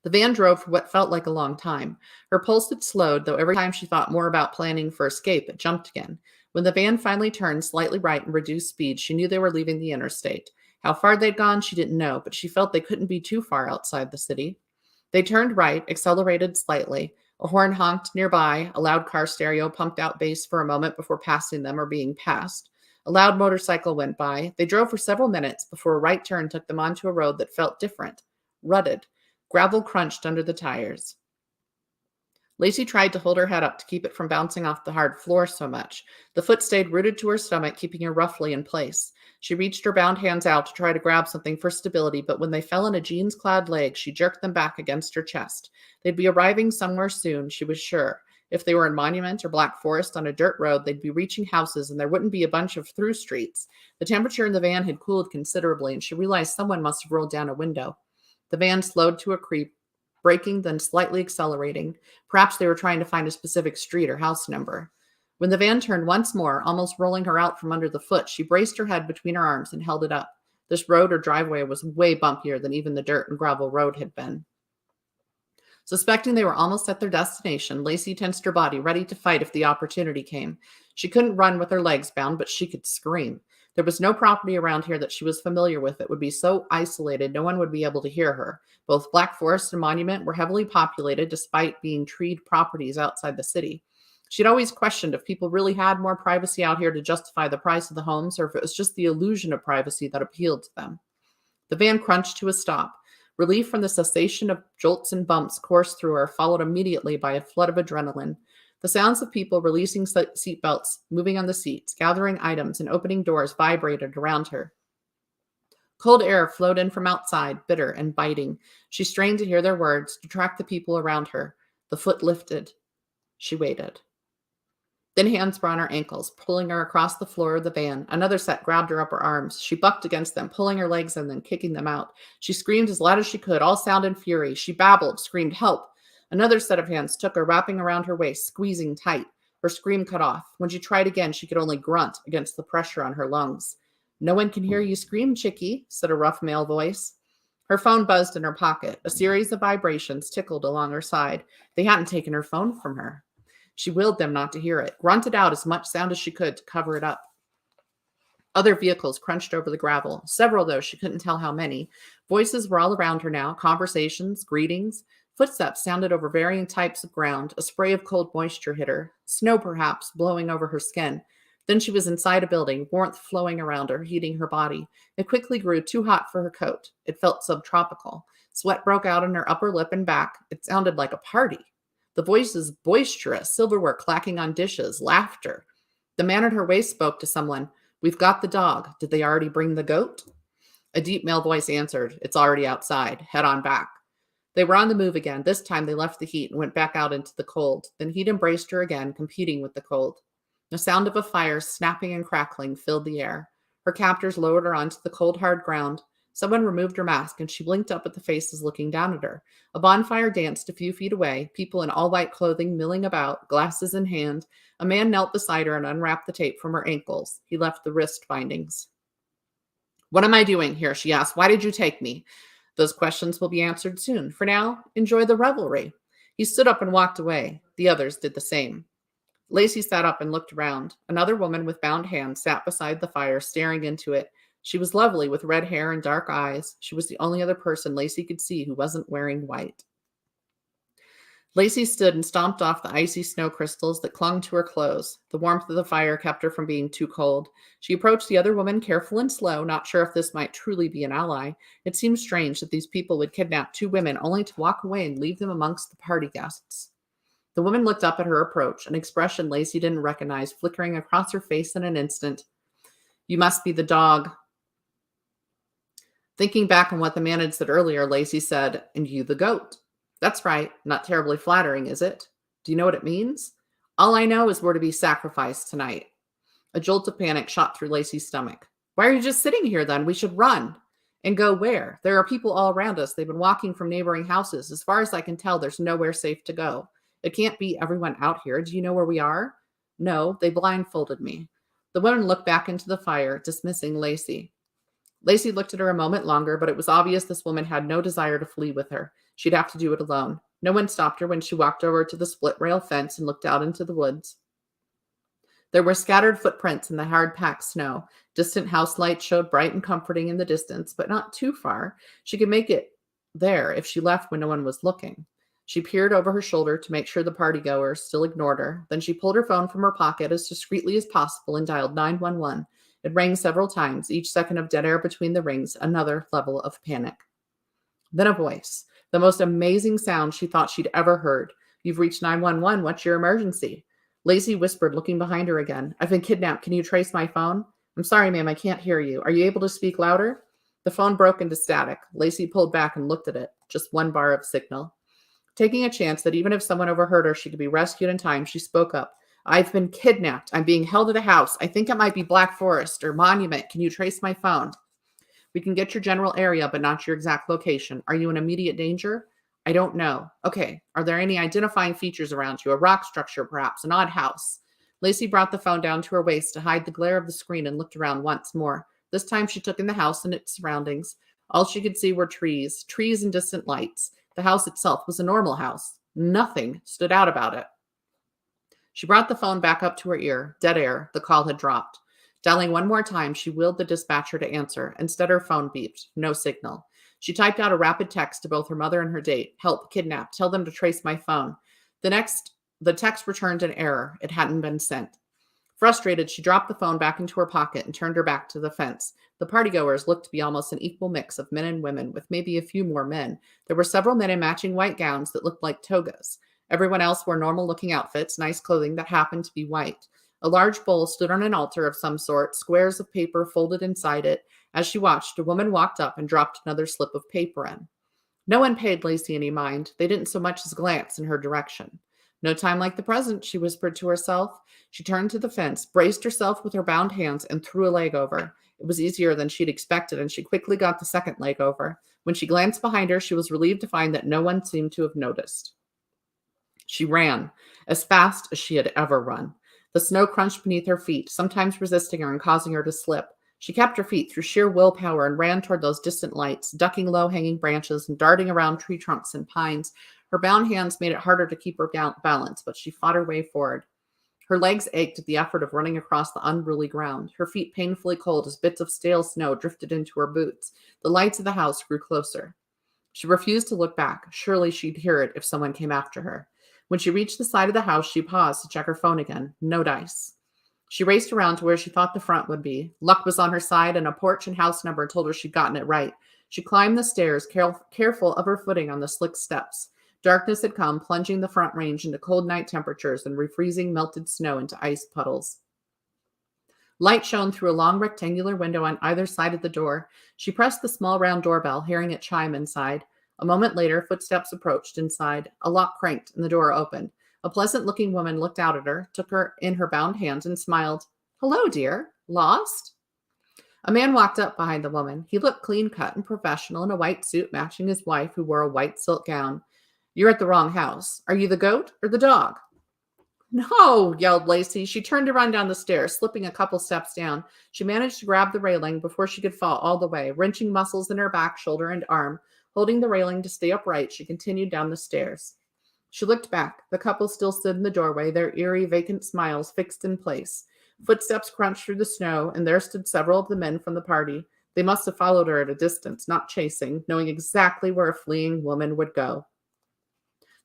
S3: The van drove for what felt like a long time. Her pulse had slowed, though every time she thought more about planning for escape, it jumped again. When the van finally turned slightly right and reduced speed, she knew they were leaving the interstate. How far they'd gone, she didn't know, but she felt they couldn't be too far outside the city. They turned right, accelerated slightly. A horn honked nearby. A loud car stereo pumped out bass for a moment before passing them or being passed. A loud motorcycle went by. They drove for several minutes before a right turn took them onto a road that felt different, rutted. Gravel crunched under the tires. Lacey tried to hold her head up to keep it from bouncing off the hard floor so much. The foot stayed rooted to her stomach, keeping her roughly in place. She reached her bound hands out to try to grab something for stability, but when they fell on a jeans-clad leg, she jerked them back against her chest. They'd be arriving somewhere soon, she was sure. If they were in Monument or Black Forest on a dirt road, they'd be reaching houses, and there wouldn't be a bunch of through streets. The temperature in the van had cooled considerably, and she realized someone must have rolled down a window. The van slowed to a creep, braking, then slightly accelerating. Perhaps they were trying to find a specific street or house number. When the van turned once more, almost rolling her out from under the foot, she braced her head between her arms and held it up. This road or driveway was way bumpier than even the dirt and gravel road had been. Suspecting they were almost at their destination, Lacey tensed her body, ready to fight if the opportunity came. She couldn't run with her legs bound, but she could scream. There was no property around here that she was familiar with that would be so isolated no one would be able to hear her. Both Black Forest and Monument were heavily populated despite being treed properties outside the city. She'd always questioned if people really had more privacy out here to justify the price of the homes, or if it was just the illusion of privacy that appealed to them. The van crunched to a stop. Relief from the cessation of jolts and bumps coursed through her, followed immediately by a flood of adrenaline. The sounds of people releasing seat belts, moving on the seats, gathering items, and opening doors vibrated around her. Cold air flowed in from outside, bitter and biting. She strained to hear their words, to track the people around her. The foot lifted. She waited. Then hands were on her ankles, pulling her across the floor of the van. Another set grabbed her upper arms. She bucked against them, pulling her legs in, then kicking them out. She screamed as loud as she could, all sound and fury. She babbled, screamed, "Help!" Another set of hands took her, wrapping around her waist, squeezing tight. Her scream cut off. When she tried again, she could only grunt against the pressure on her lungs. "No one can hear you scream, chickie," said a rough male voice. Her phone buzzed in her pocket. A series of vibrations tickled along her side. They hadn't taken her phone from her. She willed them not to hear it, grunted out as much sound as she could to cover it up. Other vehicles crunched over the gravel, several though she couldn't tell how many. Voices were all around her now, conversations, greetings. Footsteps sounded over varying types of ground. A spray of cold moisture hit her, snow perhaps blowing over her skin. Then she was inside a building, warmth flowing around her, heating her body. It quickly grew too hot for her coat. It felt subtropical. Sweat broke out on her upper lip and back. It sounded like a party. The voices boisterous, silverware clacking on dishes, laughter. The man at her waist spoke to someone. "We've got the dog. Did they already bring the goat?" A deep male voice answered, "It's already outside. Head on back." They were on the move again. This time they left the heat and went back out into the cold. Then heat embraced her again, competing with the cold. The sound of a fire snapping and crackling filled the air. Her captors lowered her onto the cold, hard ground. Someone removed her mask, and she blinked up at the faces looking down at her. A bonfire danced a few feet away, people in all-white clothing milling about, glasses in hand. A man knelt beside her and unwrapped the tape from her ankles. He left the wrist bindings. "What am I doing here?" she asked. "Why did you take me?" "Those questions will be answered soon. For now, enjoy the revelry." He stood up and walked away. The others did the same. Lacey sat up and looked around. Another woman with bound hands sat beside the fire, staring into it. She was lovely with red hair and dark eyes. She was the only other person Lacey could see who wasn't wearing white. Lacey stood and stomped off the icy snow crystals that clung to her clothes. The warmth of the fire kept her from being too cold. She approached the other woman careful and slow, not sure if this might truly be an ally. It seemed strange that these people would kidnap two women only to walk away and leave them amongst the party guests. The woman looked up at her approach, an expression Lacey didn't recognize flickering across her face in an instant. "You must be the dog." Thinking back on what the man had said earlier, Lacey said, "And you the goat." "That's right. Not terribly flattering, is it? Do you know what it means?" "All I know is we're to be sacrificed tonight." A jolt of panic shot through Lacey's stomach. "Why are you just sitting here then? We should run." "And go where? There are people all around us. They've been walking from neighboring houses. As far as I can tell, there's nowhere safe to go. It can't be everyone out here. Do you know where we are?" "No, they blindfolded me." The woman looked back into the fire, dismissing Lacey. Lacey looked at her a moment longer, but it was obvious this woman had no desire to flee with her. She'd have to do it alone. No one stopped her when she walked over to the split rail fence and looked out into the woods. There were scattered footprints in the hard-packed snow. Distant house lights showed bright and comforting in the distance, but not too far. She could make it there if she left when no one was looking. She peered over her shoulder to make sure the partygoers still ignored her. Then she pulled her phone from her pocket as discreetly as possible and dialed 911. It rang several times, each second of dead air between the rings, another level of panic. Then a voice, the most amazing sound she thought she'd ever heard. "You've reached 911. What's your emergency?" Lacey whispered, looking behind her again. "I've been kidnapped. Can you trace my phone?" "I'm sorry, ma'am. I can't hear you. Are you able to speak louder?" The phone broke into static. Lacey pulled back and looked at it. Just one bar of signal. Taking a chance that even if someone overheard her, she could be rescued in time, she spoke up. "I've been kidnapped. I'm being held at a house. I think it might be Black Forest or Monument. Can you trace my phone?" "We can get your general area, but not your exact location. Are you in immediate danger?" "I don't know." "Okay. Are there any identifying features around you? A rock structure, perhaps? An odd house?" Lacey brought the phone down to her waist to hide the glare of the screen and looked around once more. This time she took in the house and its surroundings. All she could see were trees and distant lights. The house itself was a normal house. Nothing stood out about it. She brought the phone back up to her ear. Dead air. The call had dropped. Dialing one more time, she willed the dispatcher to answer. Instead, her phone beeped. No signal. She typed out a rapid text to both her mother and her date. Help, kidnapped. Tell them to trace my phone. The text returned an error. It hadn't been sent. Frustrated, she dropped the phone back into her pocket and turned her back to the fence. The partygoers looked to be almost an equal mix of men and women, with maybe a few more men. There were several men in matching white gowns that looked like togas. Everyone else wore normal-looking outfits, nice clothing that happened to be white. A large bowl stood on an altar of some sort, squares of paper folded inside it. As she watched, a woman walked up and dropped another slip of paper in. No one paid Lacey any mind. They didn't so much as glance in her direction. No time like the present, she whispered to herself. She turned to the fence, braced herself with her bound hands, and threw a leg over. It was easier than she'd expected, and she quickly got the second leg over. When she glanced behind her, she was relieved to find that no one seemed to have noticed. She ran, as fast as she had ever run. The snow crunched beneath her feet, sometimes resisting her and causing her to slip. She kept her feet through sheer willpower and ran toward those distant lights, ducking low-hanging branches and darting around tree trunks and pines. Her bound hands made it harder to keep her balance, but she fought her way forward. Her legs ached at the effort of running across the unruly ground, her feet painfully cold as bits of stale snow drifted into her boots. The lights of the house grew closer. She refused to look back. Surely she'd hear it if someone came after her. When she reached the side of the house, she paused to check her phone again. No dice. She raced around to where she thought the front would be. Luck was on her side, and a porch and house number told her she'd gotten it right. She climbed the stairs, careful of her footing on the slick steps. Darkness had come, plunging the front range into cold night temperatures and refreezing melted snow into ice puddles. Light shone through a long rectangular window on either side of the door. She pressed the small round doorbell, hearing it chime inside. A moment later, footsteps approached inside. A lock cranked and the door opened. A pleasant-looking woman looked out at her, took her in her bound hands, and smiled. "Hello, dear. Lost?" A man walked up behind the woman. He looked clean-cut and professional in a white suit matching his wife, who wore a white silk gown. "You're at the wrong house. Are you the goat or the dog?" "No," yelled Lacey. She turned to run down the stairs, slipping a couple steps down. She managed to grab the railing before she could fall all the way, wrenching muscles in her back, shoulder, and arm. Holding the railing to stay upright, she continued down the stairs. She looked back. The couple still stood in the doorway, their eerie, vacant smiles fixed in place. Footsteps crunched through the snow, and there stood several of the men from the party. They must have followed her at a distance, not chasing, knowing exactly where a fleeing woman would go.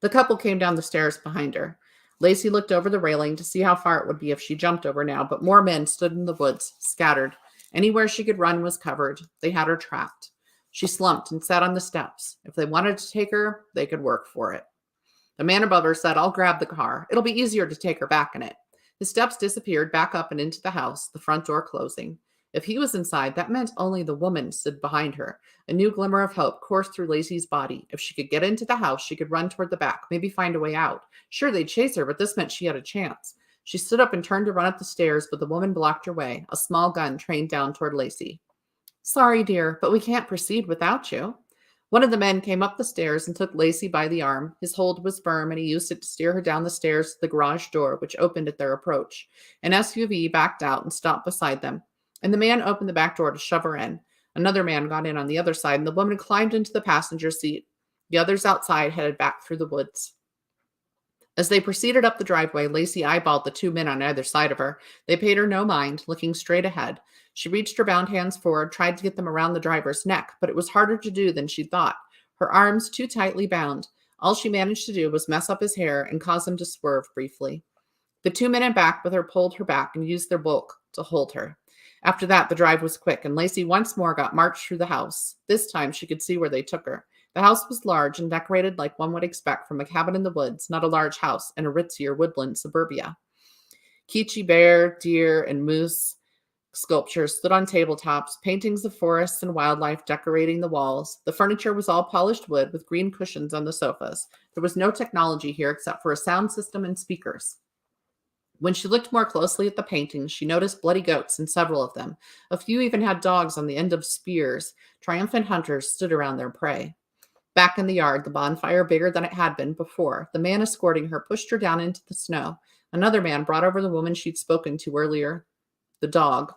S3: The couple came down the stairs behind her. Lacey looked over the railing to see how far it would be if she jumped over now, but more men stood in the woods, scattered. Anywhere she could run was covered. They had her trapped. She slumped and sat on the steps. If they wanted to take her, they could work for it. The man above her said, "I'll grab the car. It'll be easier to take her back in it." His steps disappeared back up and into the house, the front door closing. If he was inside, that meant only the woman stood behind her. A new glimmer of hope coursed through Lacey's body. If she could get into the house, she could run toward the back, maybe find a way out. Sure, they'd chase her, but this meant she had a chance. She stood up and turned to run up the stairs, but the woman blocked her way, a small gun trained down toward Lacey. "Sorry, dear, but we can't proceed without you." One of the men came up the stairs and took Lacey by the arm. His hold was firm, and he used it to steer her down the stairs to the garage door, which opened at their approach. An SUV backed out and stopped beside them, and the man opened the back door to shove her in. Another man got in on the other side, and the woman climbed into the passenger seat. The others outside headed back through the woods. As they proceeded up the driveway, Lacey eyeballed the two men on either side of her. They paid her no mind, looking straight ahead. She reached her bound hands forward, tried to get them around the driver's neck, but it was harder to do than she'd thought. Her arms too tightly bound. All she managed to do was mess up his hair and cause him to swerve briefly. The two men in back with her pulled her back and used their bulk to hold her. After that, the drive was quick, and Lacey once more got marched through the house. This time, she could see where they took her. The house was large and decorated like one would expect from a cabin in the woods, not a large house in a ritzier woodland suburbia. Kichi bear, deer, and moose sculptures stood on tabletops, paintings of forests and wildlife decorating the walls. The furniture was all polished wood with green cushions on the sofas. There was no technology here except for a sound system and speakers. When she looked more closely at the paintings, she noticed bloody goats in several of them. A few even had dogs on the end of spears. Triumphant hunters stood around their prey. Back in the yard, the bonfire bigger than it had been before, the man escorting her pushed her down into the snow. Another man brought over the woman she'd spoken to earlier, the dog.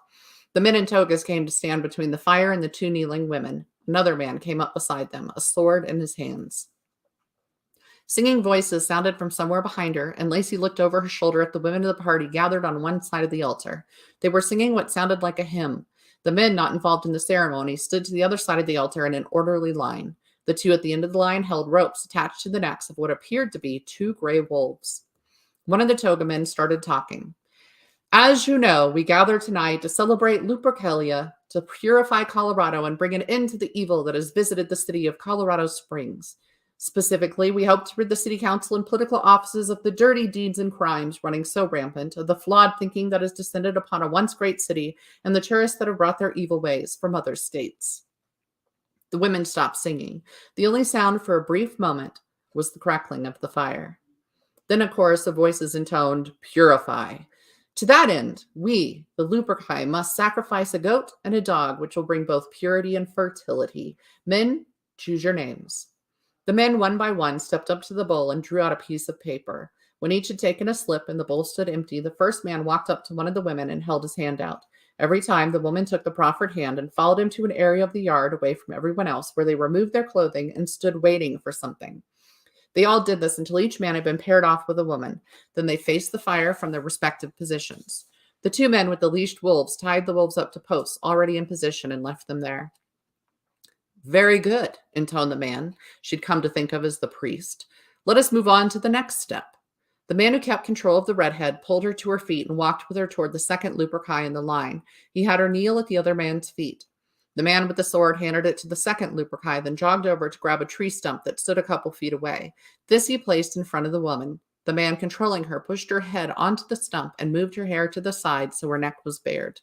S3: The men in togas came to stand between the fire and the two kneeling women. Another man came up beside them, a sword in his hands. Singing voices sounded from somewhere behind her, and Lacey looked over her shoulder at the women of the party gathered on one side of the altar. They were singing what sounded like a hymn. The men not involved in the ceremony stood to the other side of the altar in an orderly line. The two at the end of the line held ropes attached to the necks of what appeared to be two gray wolves. One of the toga men started talking. As you know, we gather tonight to celebrate Lupercalia, to purify Colorado and bring an end to the evil that has visited the city of Colorado Springs. Specifically, we hope to rid the city council and political offices of the dirty deeds and crimes running so rampant, of the flawed thinking that has descended upon a once great city, and the tourists that have brought their evil ways from other states. The women stopped singing. The only sound for a brief moment was the crackling of the fire. Then a chorus of voices intoned, "Purify." To that end, we, the Luperci, must sacrifice a goat and a dog, which will bring both purity and fertility. Men, choose your names. The men, one by one, stepped up to the bowl and drew out a piece of paper. When each had taken a slip and the bowl stood empty, the first man walked up to one of the women and held his hand out. Every time, the woman took the proffered hand and followed him to an area of the yard away from everyone else, where they removed their clothing and stood waiting for something. They all did this until each man had been paired off with a woman. Then they faced the fire from their respective positions. The two men with the leashed wolves tied the wolves up to posts already in position and left them there. Very good, intoned the man she'd come to think of as the priest. Let us move on to the next step. The man who kept control of the redhead pulled her to her feet and walked with her toward the second Luperci in the line. He had her kneel at the other man's feet. The man with the sword handed it to the second Luperci, then jogged over to grab a tree stump that stood a couple feet away. This he placed in front of the woman. The man controlling her pushed her head onto the stump and moved her hair to the side so her neck was bared.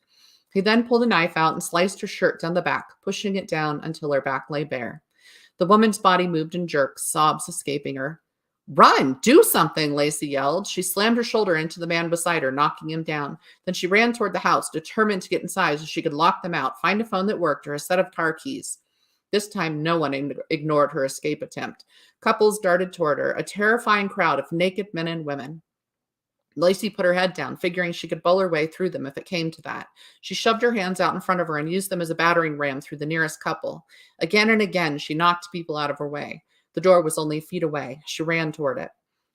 S3: He then pulled a knife out and sliced her shirt down the back, pushing it down until her back lay bare. The woman's body moved in jerks, sobs escaping her. Run! Do something, Lacey yelled. She slammed her shoulder into the man beside her, knocking him down. Then she ran toward the house, determined to get inside so she could lock them out, find a phone that worked, or a set of car keys. This time, no one ignored her escape attempt. Couples darted toward her, a terrifying crowd of naked men and women. Lacey put her head down, figuring she could bowl her way through them if it came to that. She shoved her hands out in front of her and used them as a battering ram through the nearest couple. Again and again, she knocked people out of her way. The door was only feet away. She ran toward it.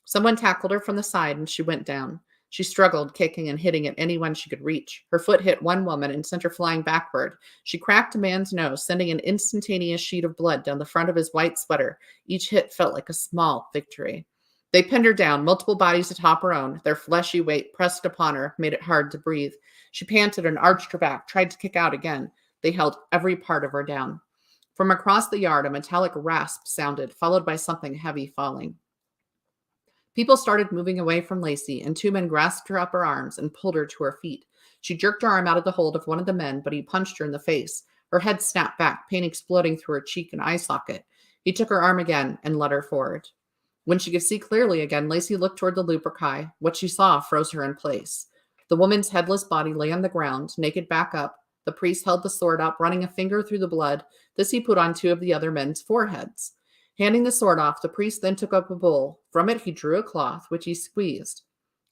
S3: Someone tackled her from the side, and she went down. She struggled, kicking and hitting at anyone she could reach. Her foot hit one woman and sent her flying backward. She cracked a man's nose, sending an instantaneous sheet of blood down the front of his white sweater. Each hit felt like a small victory. They pinned her down, multiple bodies atop her own. Their fleshy weight pressed upon her, made it hard to breathe. She panted and arched her back, tried to kick out again. They held every part of her down. From across the yard, a metallic rasp sounded, followed by something heavy falling. People started moving away from Lacey, and two men grasped her upper arms and pulled her to her feet. She jerked her arm out of the hold of one of the men, but he punched her in the face. Her head snapped back, pain exploding through her cheek and eye socket. He took her arm again and led her forward. When she could see clearly again, Lacey looked toward the Luperci. What she saw froze her in place. The woman's headless body lay on the ground, naked back up. The priest held the sword up, running a finger through the blood. This he put on two of the other men's foreheads. Handing the sword off, the priest then took up a bowl. From it, he drew a cloth, which he squeezed.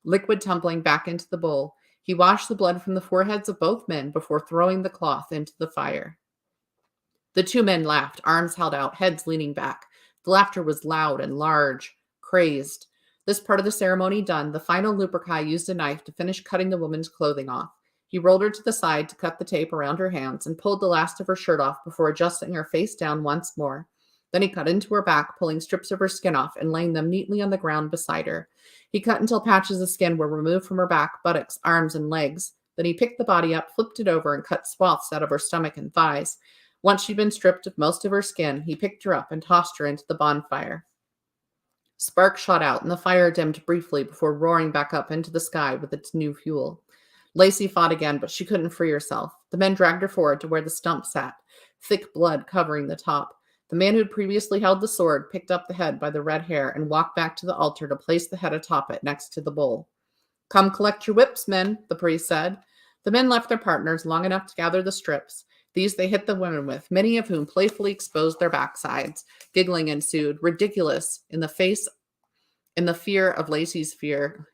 S3: Liquid tumbling back into the bowl, he washed the blood from the foreheads of both men before throwing the cloth into the fire. The two men laughed, arms held out, heads leaning back. The laughter was loud and large, crazed. This part of the ceremony done, the final Luperci used a knife to finish cutting the woman's clothing off. He rolled her to the side to cut the tape around her hands and pulled the last of her shirt off before adjusting her face down once more. Then he cut into her back, pulling strips of her skin off and laying them neatly on the ground beside her. He cut until patches of skin were removed from her back, buttocks, arms, and legs. Then he picked the body up, flipped it over, and cut swaths out of her stomach and thighs. Once she'd been stripped of most of her skin, he picked her up and tossed her into the bonfire. Sparks shot out, and the fire dimmed briefly before roaring back up into the sky with its new fuel. Lacey fought again, but she couldn't free herself. The men dragged her forward to where the stump sat, thick blood covering the top. The man who'd previously held the sword picked up the head by the red hair and walked back to the altar to place the head atop it next to the bowl. Come collect your whips, men, the priest said. The men left their partners long enough to gather the strips. These they hit the women with, many of whom playfully exposed their backsides. Giggling ensued, ridiculous, in the face of Lacey's fear,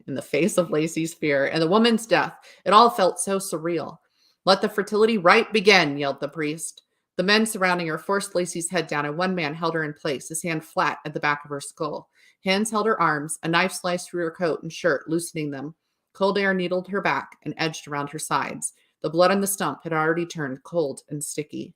S3: and the woman's death. It all felt so surreal. Let the fertility rite begin, yelled the priest. The men surrounding her forced Lacey's head down, and one man held her in place, his hand flat at the back of her skull. Hands held her arms, a knife sliced through her coat and shirt, loosening them. Cold air needled her back and edged around her sides. The blood on the stump had already turned cold and sticky.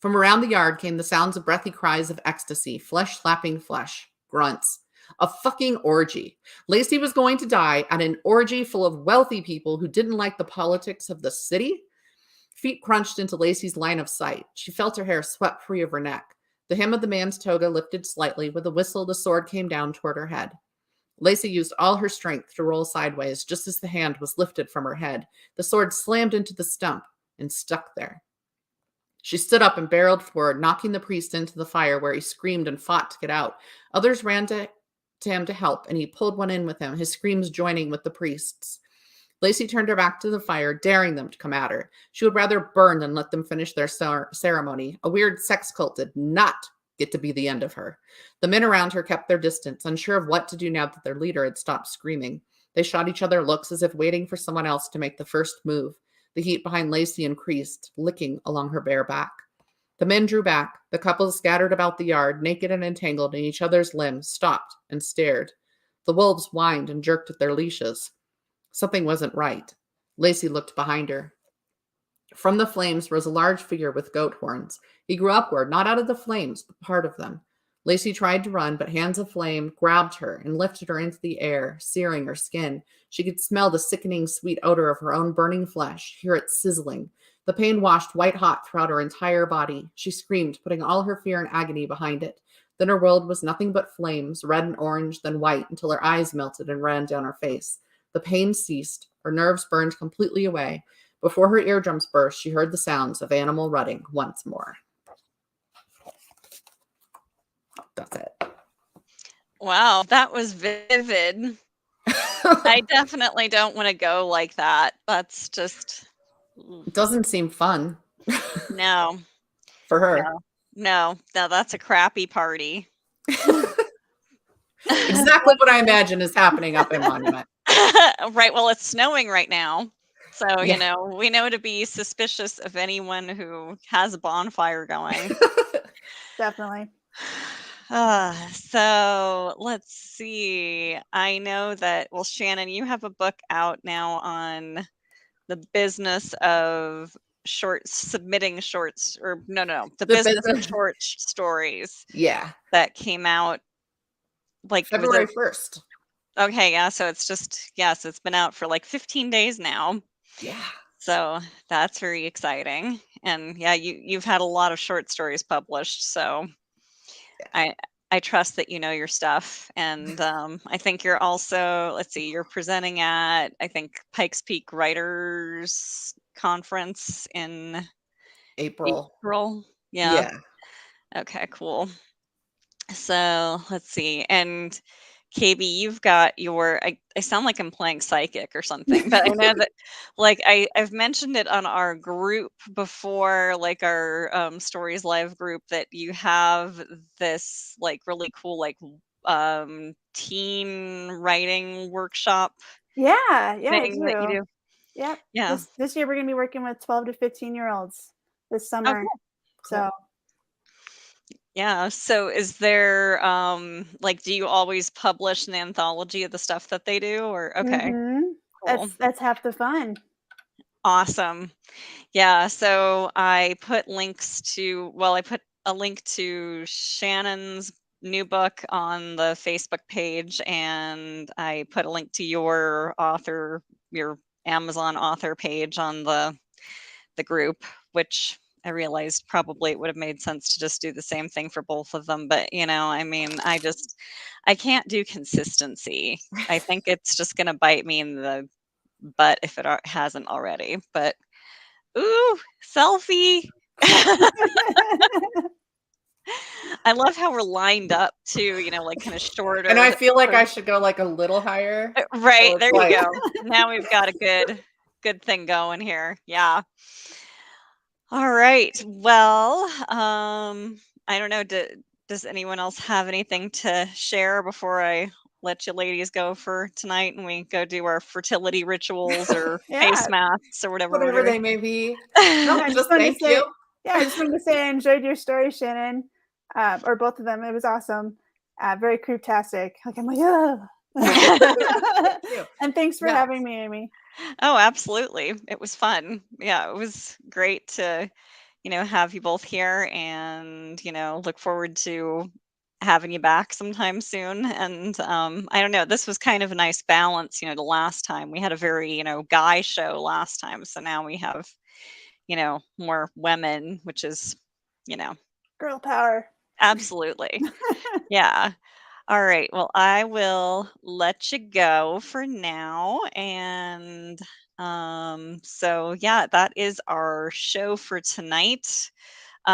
S3: From around the yard came the sounds of breathy cries of ecstasy, flesh slapping flesh, grunts. A fucking orgy. Lacey was going to die at an orgy full of wealthy people who didn't like the politics of the city. Feet crunched into Lacey's line of sight. She felt her hair swept free of her neck. The hem of the man's toga lifted slightly. With a whistle, the sword came down toward her head. Lacey used all her strength to roll sideways just as the hand was lifted from her head. The sword slammed into the stump and stuck there. She stood up and barreled forward, knocking the priest into the fire where he screamed and fought to get out. Others ran to him to help, and he pulled one in with him, his screams joining with the priest's. Lacey turned her back to the fire, daring them to come at her. She would rather burn than let them finish their ceremony. A weird sex cult did not get to be the end of her. The men around her kept their distance, unsure of what to do now that their leader had stopped screaming. They shot each other looks as if waiting for someone else to make the first move. The heat behind Lacey increased, licking along her bare back. The men drew back. The couple scattered about the yard, naked and entangled in each other's limbs, stopped and stared. The wolves whined and jerked at their leashes. Something wasn't right. Lacey looked behind her. From the flames rose a large figure with goat horns. He grew upward, not out of the flames, but part of them. Lacey tried to run, but hands of flame grabbed her and lifted her into the air, searing her skin. She could smell the sickening sweet odor of her own burning flesh, hear it sizzling. The pain washed white-hot throughout her entire body. She screamed, putting all her fear and agony behind it. Then her world was nothing but flames, red and orange, then white, until her eyes melted and ran down her face. The pain ceased. Her nerves burned completely away. Before her eardrums burst, she heard the sounds of animal rutting once more. That's it.
S1: Wow, that was vivid. I definitely don't want to go like that. That's just
S3: It doesn't seem fun
S1: no,
S3: for her.
S1: no, that's a crappy party.
S3: Exactly what I imagine is happening up in Monument.
S1: Right. Well, it's snowing right now. So,
S3: Yeah.
S1: we know to be suspicious of anyone who has a bonfire going.
S2: Definitely.
S1: So let's see. I know that, well, Shannon, you have a book out now on the business of submitting shorts, or no, the business of
S3: business.
S1: short stories
S3: Yeah.
S1: that came out like was
S3: February
S1: it-
S3: 1st.
S1: Okay, yeah. So it's just, yes, it's been out for like 15 days now.
S3: Yeah.
S1: So that's very exciting. And yeah, you've had a lot of short stories published. So I trust that you know your stuff. And I think you're also, let's see, you're presenting at, I think, Pikes Peak Writers Conference in
S3: April.
S1: Yeah. Okay, cool. So let's see. And KB, you've got I sound like I'm playing psychic or something, but I know that like I've mentioned it on our group before, like our Stories Live group, that you have this like really cool like teen writing workshop
S2: Yeah, I
S1: thing that you
S2: do.
S1: do.
S2: Yep.
S1: Yeah.
S2: This year we're gonna be working with 12 to 15-year-olds this summer.
S1: cool.
S2: So
S1: Yeah. So is there like, do you always publish an anthology of the stuff that they do, or okay,
S2: mhm.
S1: cool.
S2: That's half the fun.
S1: Awesome. Yeah, so I put I put a link to Shannon's new book on the Facebook page, and I put a link to your Amazon author page on the group, which I realized probably it would have made sense to just do the same thing for both of them. But, I mean, I can't do consistency. I think it's just going to bite me in the butt if it hasn't already. But, ooh, selfie. I love how we're lined up too, like kind of shorter.
S3: And I feel like I should go like a little higher.
S1: Right,
S3: So
S1: there
S3: it's
S1: you
S3: like-
S1: go. Now we've got a good thing going here. Yeah. All right. Well, I don't know. Does anyone else have anything to share before I let you ladies go for tonight and we go do our fertility rituals or
S2: Yeah.
S1: face masks or whatever we're
S3: Whatever
S1: doing?
S3: they may be. No,
S2: I
S3: just
S2: just wanted to
S3: thank
S2: say
S3: you.
S2: Yeah, I just wanted to say I enjoyed your story, Shannon, or both of them. It was awesome. Very creeptastic. Like I'm like, oh.
S3: Thank you.
S2: And thanks for
S3: Yes.
S2: having me, Amy.
S1: Oh, absolutely. It was fun. Yeah, it was great to, have you both here and, look forward to having you back sometime soon. And I don't know, this was kind of a nice balance, the last time. We had a very, guy show last time. So now we have, more women, which is, you know,
S2: Girl power.
S1: absolutely. Yeah. All right. Well, I will let you go for now. And so, yeah, that is our show for tonight. We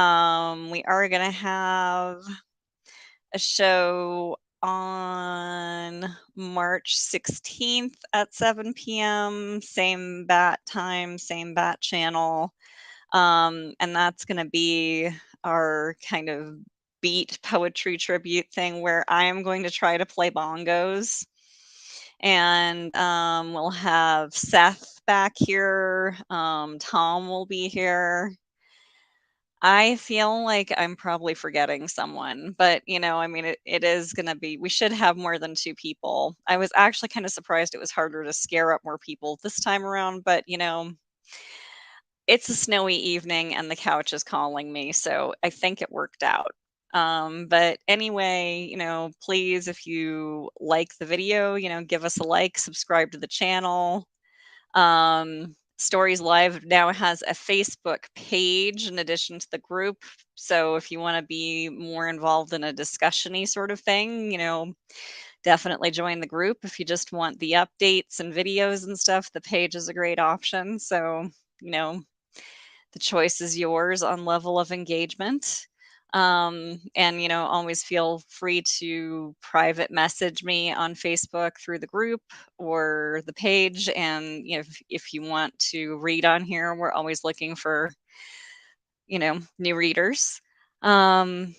S1: are going to have a show on March 16th at 7 p.m., same bat time, same bat channel. And that's going to be our kind of beat poetry tribute thing where I am going to try to play bongos. And we'll have Seth back here. Tom will be here. I feel like I'm probably forgetting someone, but I mean, it is going to be, we should have more than two people. I was actually kind of surprised it was harder to scare up more people this time around, but it's a snowy evening and the couch is calling me, so I think it worked out. But anyway, please, if you like the video, give us a like, subscribe to the channel. Stories Live now has a Facebook page in addition to the group. So if you want to be more involved in a discussion-y sort of thing, definitely join the group. If you just want the updates and videos and stuff, the page is a great option. So, the choice is yours on level of engagement. And always feel free to private message me on Facebook through the group or the page. And if you want to read on here, we're always looking for new readers. um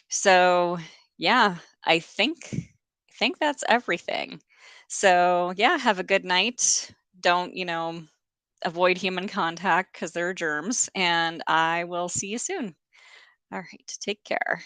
S1: so yeah, I think that's everything. So yeah, have a good night. Don't avoid human contact because there are germs, and I will see you soon. All right, take care.